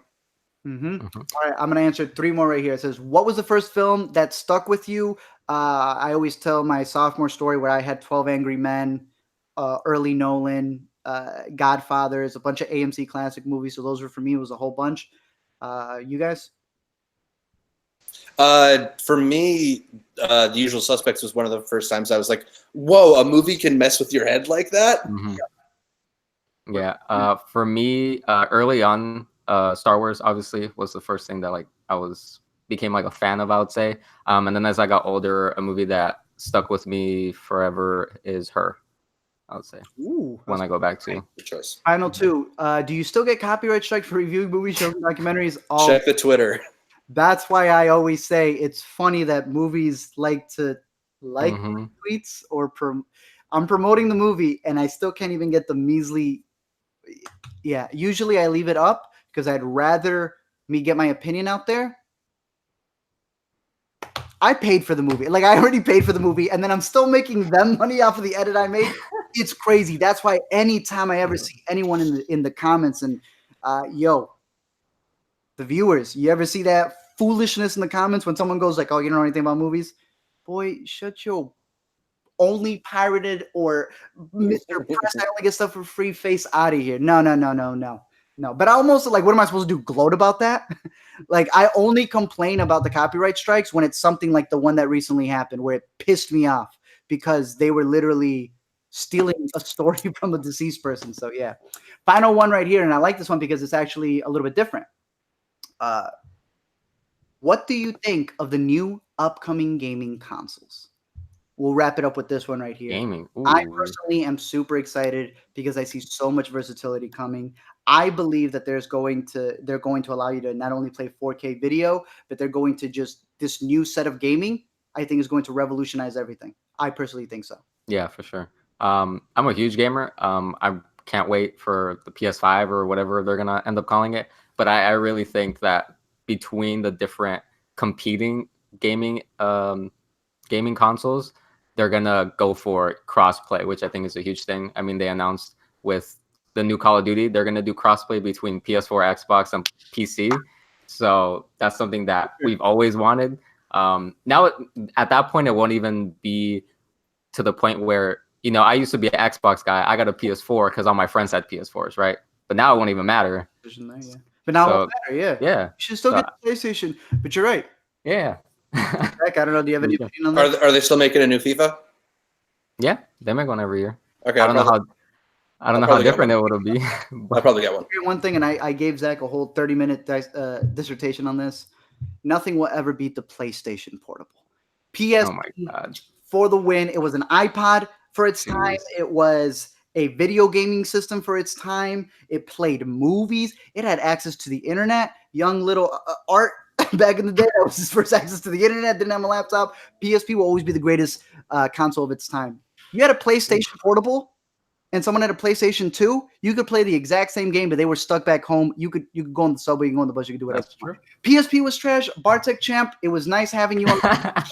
All right, I'm going to answer 3 more right here. It says, what was the first film that stuck with you? I always tell my sophomore story where I had 12 Angry Men, early Nolan, Godfathers, a bunch of AMC classic movies. So those were, for me, it was a whole bunch. You guys? For me, The Usual Suspects was one of the first times I was like, whoa, a movie can mess with your head like that? Yeah. For me, early on, Star Wars obviously was the first thing that like became like a fan of, I would say. And then as I got older, a movie that stuck with me forever is Her, I would say. Ooh, when I go back to. Good choice. Final 2. Do you still get copyright strikes for reviewing movies, shows, and documentaries? Check the Twitter. That's why I always say it's funny that movies like to tweets or I'm promoting the movie and I still can't even get the measly. Yeah, usually I leave it up because I'd rather me get my opinion out there. I paid for the movie. Like, I already paid for the movie, and then I'm still making them money off of the edit I made. It's crazy. That's why anytime I ever see anyone in the comments and the viewers, you ever see that foolishness in the comments when someone goes like, oh, you don't know anything about movies? Boy, shut your only pirated or Mr. Press, I only get stuff for free face out of here. No. But I almost like, what am I supposed to do? Gloat about that? Like, I only complain about the copyright strikes when it's something like the one that recently happened where it pissed me off because they were literally stealing a story from a deceased person. So yeah. Final one right here. And I like this one because it's actually a little bit different. What do you think of the new upcoming gaming consoles? We'll wrap it up with this one right here. Gaming. Ooh. I personally am super excited because I see so much versatility coming. I believe that they're going to allow you to not only play 4K video, but they're going to this new set of gaming, I think is going to revolutionize everything. I personally think so. Yeah, for sure. I'm a huge gamer. I can't wait for the PS5 or whatever they're going to end up calling it. But I really think that between the different competing gaming consoles, they're going to go for cross-play, which I think is a huge thing. I mean, they announced with the new Call of Duty, they're gonna do crossplay between PS4, Xbox, and PC. So that's something that we've always wanted. Now at that point, it won't even be to the point where, you know, I used to be an Xbox guy. I got a PS4 because all my friends had PS4s, right? But now it won't even matter. But now So, it won't matter, yeah. Yeah. You should still So- get the PlayStation. But you're right. Yeah. Zach, I don't know. Do you have any Yeah. opinion on that? Are they still making a new FIFA? Yeah, they make one every year. Okay, I don't know how probably get different it would be. I'll probably get one. One thing, and I gave Zach a whole 30-minute dissertation on this. Nothing will ever beat the PlayStation Portable. PS Oh my god. for the win. It was an iPod for its time. It was a video gaming system for its time. It played movies. It had access to the internet. Young little Art back in the day, that was his first access to the internet. Didn't have a laptop. PSP will always be the greatest console of its time. You had a PlayStation Portable, and someone had a PlayStation 2, you could play the exact same game, but they were stuck back home. You could go on the subway, you could go on the bus, you could do whatever. That's true. PSP was trash. Bartek Champ, it was nice having you on. I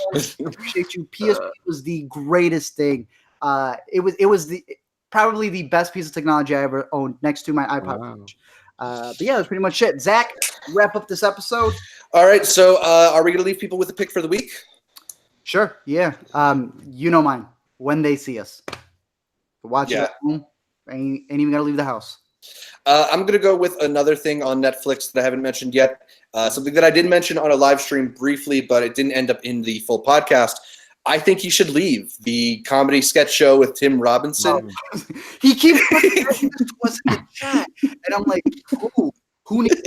appreciate you. PSP was the greatest thing. It was probably the best piece of technology I ever owned, next to my iPod. Wow. But yeah, that's pretty much it. Zach, wrap up this episode. All right, so are we going to leave people with a pick for the week? Sure. Yeah. You know mine. When they see us. Watch it at home. Ain't even got to leave the house. I'm going to go with another thing on Netflix that I haven't mentioned yet. Something that I did mention on a live stream briefly, but it didn't end up in the full podcast. I think you should leave the comedy sketch show with Tim Robinson. He keeps putting this to us in the chat. And I'm like, who needs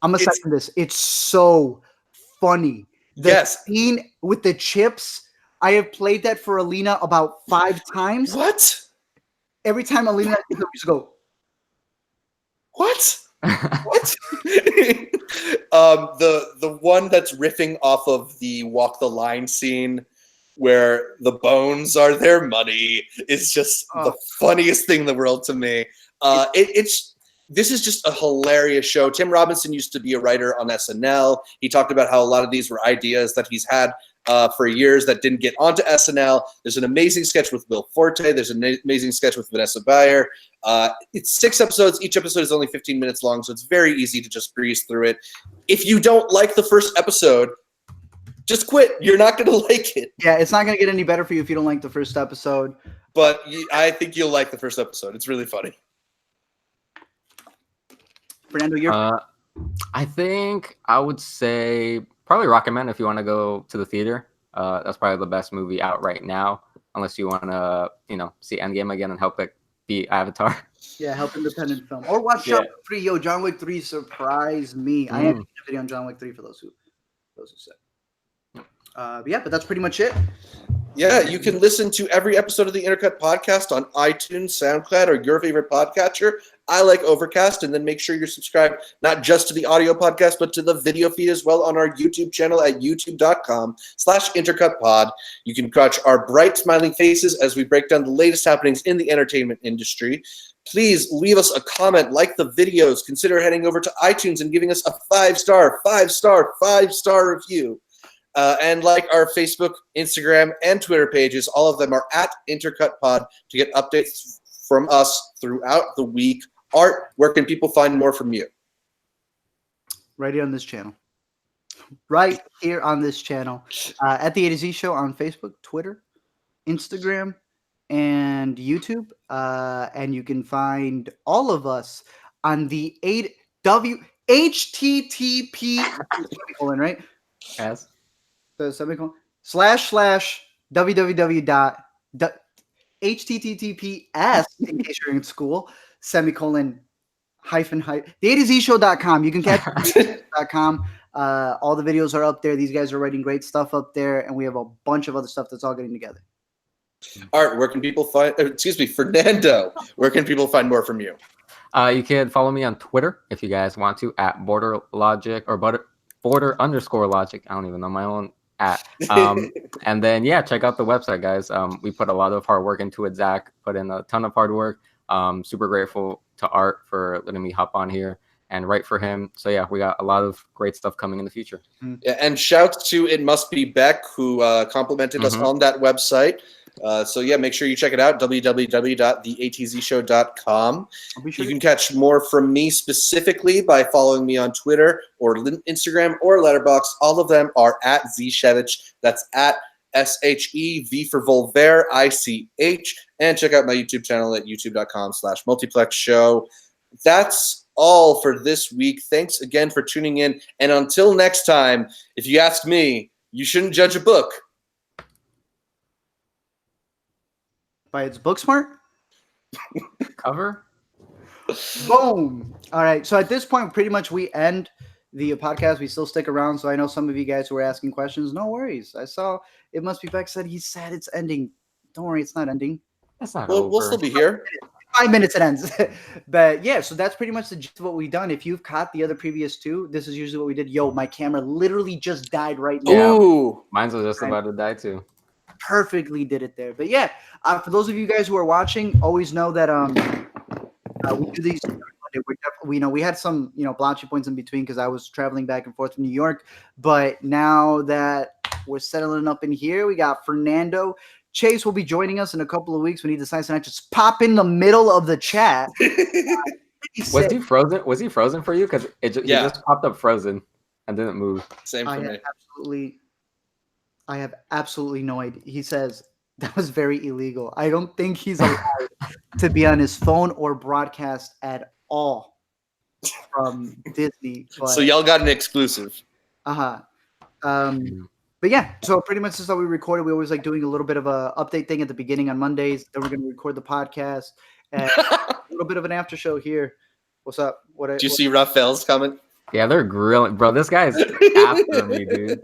I'm going to second this. It's so funny. The scene with the chips, I have played that for Alina about 5 times. What? Every time Alina used to go, what? What? The one that's riffing off of the Walk the Line scene where the bones are their money is just the funniest thing in the world to me. This is just a hilarious show. Tim Robinson used to be a writer on SNL. He talked about how a lot of these were ideas that he's had for years that didn't get onto SNL. There's an amazing sketch with Will Forte. There's an amazing sketch with Vanessa Bayer. It's 6 episodes. Each episode is only 15 minutes long, so it's very easy to just breeze through it. If you don't like the first episode, just quit. You're not going to like it. Yeah, it's not going to get any better for you if you don't like the first episode. But I think you'll like the first episode. It's really funny. Fernando, you're... I think I would say probably Rocket Man if you want to go to the theater. That's probably the best movie out right now, unless you want to, see Endgame again and help it beat Avatar. Yeah, help independent film. Or watch John Wick 3. Yo, John Wick 3 surprised me. I had a video on John Wick 3 for those who said. But that's pretty much it. Yeah, you can listen to every episode of the Intercut podcast on iTunes, SoundCloud, or your favorite podcatcher. I like Overcast, and then make sure you're subscribed not just to the audio podcast, but to the video feed as well on our YouTube channel at youtube.com/intercutpod. You can catch our bright, smiling faces as we break down the latest happenings in the entertainment industry. Please leave us a comment, like the videos, consider heading over to iTunes and giving us a 5-star review. And like our Facebook, Instagram, and Twitter pages, all of them are at IntercutPod to get updates from us throughout the week. Art, where can people find more from you? Right here on this channel. Right here on this channel. At the A to Z Show on Facebook, Twitter, Instagram, and YouTube. And you can find all of us on the HTTP right? Yes. So semicolon /www.https in case you're in school /hyphen theatozshow.com. You can catch .com. All the videos are up there. These guys are writing great stuff up there, and we have a bunch of other stuff that's all getting together. Art, where can people find? Fernando, where can people find more from you? You can follow me on Twitter if you guys want to at border_logic. I don't even know my own at. And then check out the website, guys. We put a lot of hard work into it. Zach put in a ton of hard work. Super grateful to Art for letting me hop on here and write for him. So we got a lot of great stuff coming in the future. Yeah, and shouts to It Must Be Beck, who complimented us on that website. So yeah, make sure you check it out, www.theatzshow.com. I'll be sure You can catch more from me specifically by following me on Twitter or Instagram or Letterboxd. All of them are at Zshevich. That's at SHEV for Volver, ICH. And check out my YouTube channel at youtube.com/multiplex show. That's all for this week. Thanks again for tuning in. And until next time, if you ask me, you shouldn't judge a book by its book smart. Cover. Boom. All right. So at this point, pretty much we end the podcast. We still stick around. So I know some of you guys who are asking questions. No worries. I saw It Must Be Beck said he said it's ending. Don't worry, it's not ending. That's not we'll still be here. 5 minutes it ends. But yeah, so that's pretty much the gist of what we've done. If you've caught the other previous two, this is usually what we did. Yo, my camera literally just died right now. Ooh. Mine's was just about to die too. Perfectly did it there. But yeah, for those of you guys who are watching, always know that we do these. We had some blotchy points in between because I was traveling back and forth from New York. But now that we're settling up in here, we got Fernando. Chase will be joining us in a couple of weeks when he decides to not just pop in the middle of the chat. Was he frozen? Was he frozen for you? Because he just popped up frozen and didn't move. Same for me. I have absolutely no idea. He says that was very illegal. I don't think he's allowed to be on his phone or broadcast at all from Disney. But, so y'all got an exclusive. But yeah, so pretty much this is how we recorded. We always like doing a little bit of a update thing at the beginning on Mondays. Then we're going to record the podcast and a little bit of an after show here. What's up? Did you see Raphael's comment? Yeah, they're grilling, bro. This guy is after me, dude.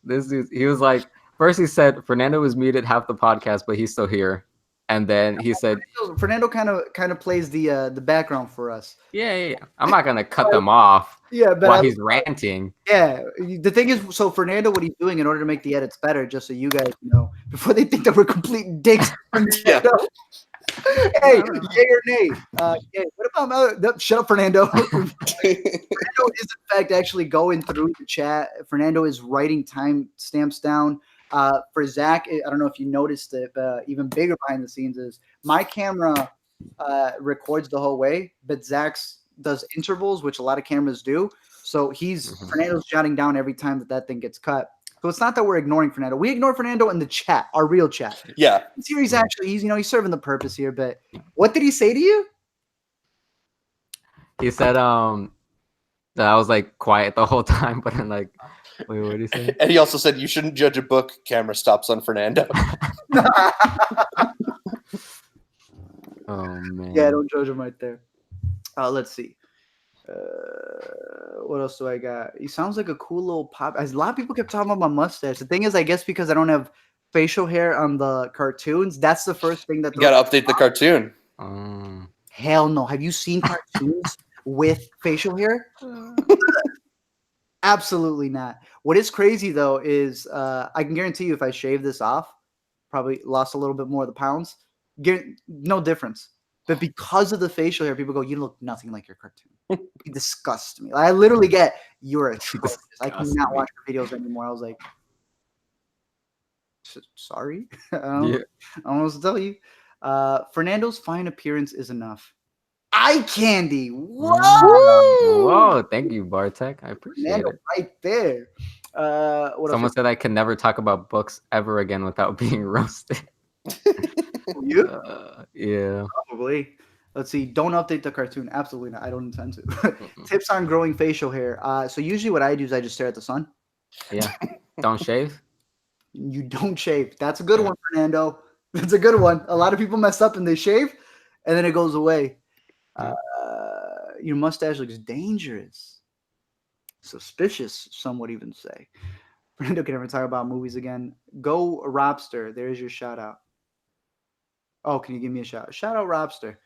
This dude, he was like, first he said Fernando was muted half the podcast, but he's still here. And then he said Fernando kind of plays the background for us. Yeah. I'm not gonna cut them off. Yeah, but while he's ranting. Yeah, the thing is, so Fernando, what he's doing in order to make the edits better, just so you guys know, before they think that we're complete dicks. Yeah. Hey, yay or nay? What about shut up, Fernando? Fernando is in fact actually going through the chat. Fernando is writing time stamps down. For Zach, I don't know if you noticed it, but even bigger behind the scenes is my camera records the whole way, but Zach's does intervals, which a lot of cameras do. So Fernando's jotting down every time that thing gets cut. So it's not that we're ignoring Fernando. We ignore Fernando in the chat, our real chat. Yeah. Here he's actually he's serving the purpose here. But what did he say to you? He said that I was like quiet the whole time, but I'm like, wait, what did he say? And he also said you shouldn't judge a book. Camera stops on Fernando. Oh man. Yeah, don't judge him right there. Let's see. What else do I got? He sounds like a cool little pop. A lot of people kept talking about my mustache. The thing is, I guess because I don't have facial hair on the cartoons, that's the first thing that you gotta update the cartoon. Hell no. Have you seen cartoons with facial hair? Absolutely not. What is crazy though is I can guarantee you if I shave this off, probably lost a little bit more of the pounds. No difference. But because of the facial hair, people go, you look nothing like your cartoon. You disgust me. I literally get, you're atrocious. I cannot watch your videos anymore. I was like, sorry. I don't know what to tell you. Fernando's fine appearance is enough. Eye candy. Whoa. Whoa. Thank you, Bartek. I appreciate Fernando it. right there. Someone said I can never talk about books ever again without being roasted. You? Yeah. Probably. Let's see. Don't update the cartoon. Absolutely not. I don't intend to. Tips on growing facial hair. So usually what I do is I just stare at the sun. Yeah. Don't shave. You don't shave. That's a good one, Fernando. That's a good one. A lot of people mess up and they shave, and then it goes away. Your mustache looks dangerous. Suspicious, some would even say. Fernando can never talk about movies again. Go Robster. There's your shout out. Oh, can you give me a shout? Shout out Robster.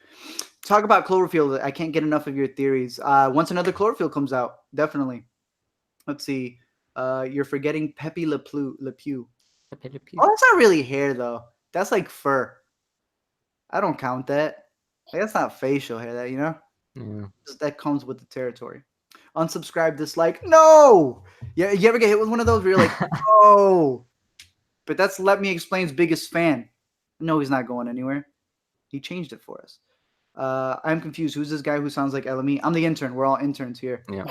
Talk about Cloverfield. I can't get enough of your theories. Once another Cloverfield comes out, definitely. Let's see. You're forgetting Pepe Le Pew. Oh, that's not really hair though. That's like fur. I don't count that. Like, that's not facial hair. That Yeah. That comes with the territory. Unsubscribe, dislike. No. Yeah. You ever get hit with one of those where you're like, oh, but that's Let Me Explain's biggest fan. No, he's not going anywhere. He changed it for us. I'm confused. Who's this guy who sounds like LME? I'm the intern. We're all interns here. Yeah.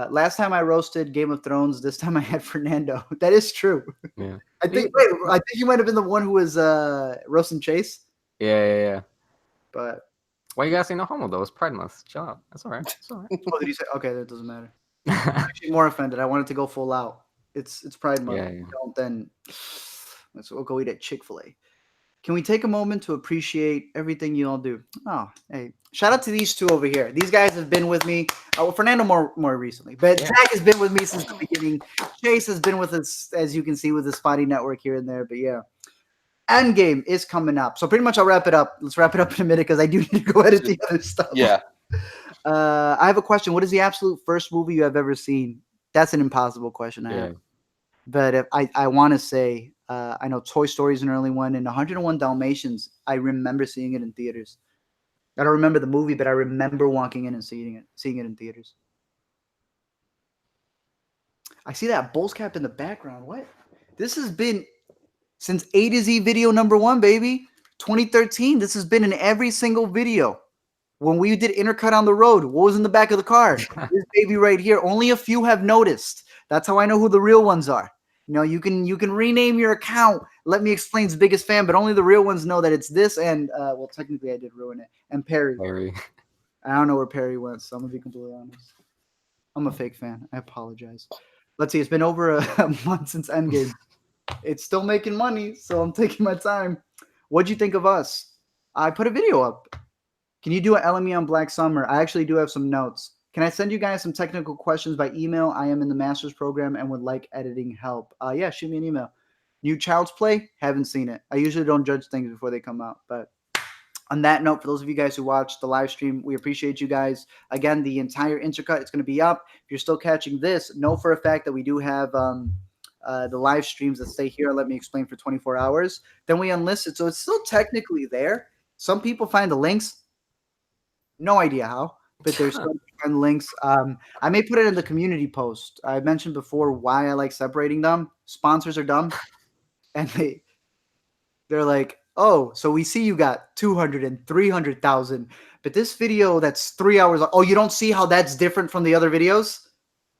Last time I roasted Game of Thrones. This time I had Fernando. That is true. Yeah. I think. Wait, I think you might have been the one who was roasting Chase. Yeah. But why you guys say no homo though? It's Pride Month. Chill out. That's all right. It's all right. oh, did you say? Okay, that doesn't matter. I'm actually more offended. I wanted to go full out. It's Pride Month. Yeah. Don't then. We'll go eat at Chick-fil-A. Can we take a moment to appreciate everything you all do? Oh, hey, shout out to these two over here. These guys have been with me. Well, Fernando more recently, but Zach has been with me since the beginning. Chase has been with us, as you can see, with the Spotty Network here and there. But yeah, Endgame is coming up. So pretty much I'll wrap it up. Let's wrap it up in a minute because I do need to go edit the other stuff. Yeah. I have a question. What is the absolute first movie you have ever seen? That's an impossible question I have. But if I want to say, I know Toy Story is an early one, and 101 Dalmatians, I remember seeing it in theaters. I don't remember the movie, but I remember walking in and seeing it in theaters. I see that Bulls cap in the background. What? This has been since A to Z video number 1, baby. 2013. This has been in every single video. When we did Intercut on the Road, what was in the back of the car? This baby right here. Only a few have noticed. That's how I know who the real ones are. You know, you can rename your account. Let Me Explain's biggest fan, but only the real ones know that it's this. And well, technically, I did ruin it. And Perry. I don't know where Perry went, so I'm gonna be completely honest. I'm a fake fan. I apologize. Let's see. It's been over a month since Endgame. It's still making money, so I'm taking my time. What'd you think of us? I put a video up. Can you do an LME on Black Summer? I actually do have some notes. Can I send you guys some technical questions by email? I am in the master's program and would like editing help. Yeah, shoot me an email. New Child's Play? Haven't seen it. I usually don't judge things before they come out. But on that note, for those of you guys who watched the live stream, we appreciate you guys. Again, the entire Intercut is going to be up. If you're still catching this, know for a fact that we do have the live streams that stay here. Let Me Explain for 24 hours. Then we unlist it. So it's still technically there. Some people find the links. No idea how, but there's some links. I may put it in the community post. I mentioned before why I like separating them. Sponsors are dumb, and they're like, oh, so we see you got 200 and 300,000, but this video that's 3 hours. Oh, you don't see how that's different from the other videos?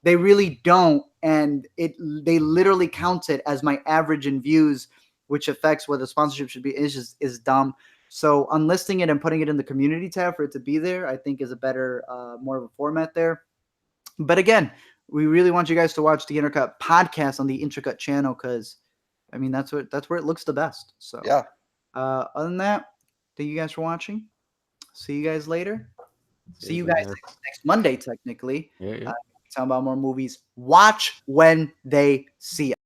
They really don't, and they literally count it as my average in views, which affects what the sponsorship should be. Is dumb. So unlisting it and putting it in the community tab for it to be there, I think is a better, more of a format there. But again, we really want you guys to watch the Intercut podcast on the Intercut channel because, I mean, that's where it looks the best. So yeah. Other than that, thank you guys for watching. See you guys later. See you guys next Monday, technically. Yeah. Talking about more movies. Watch when they see it.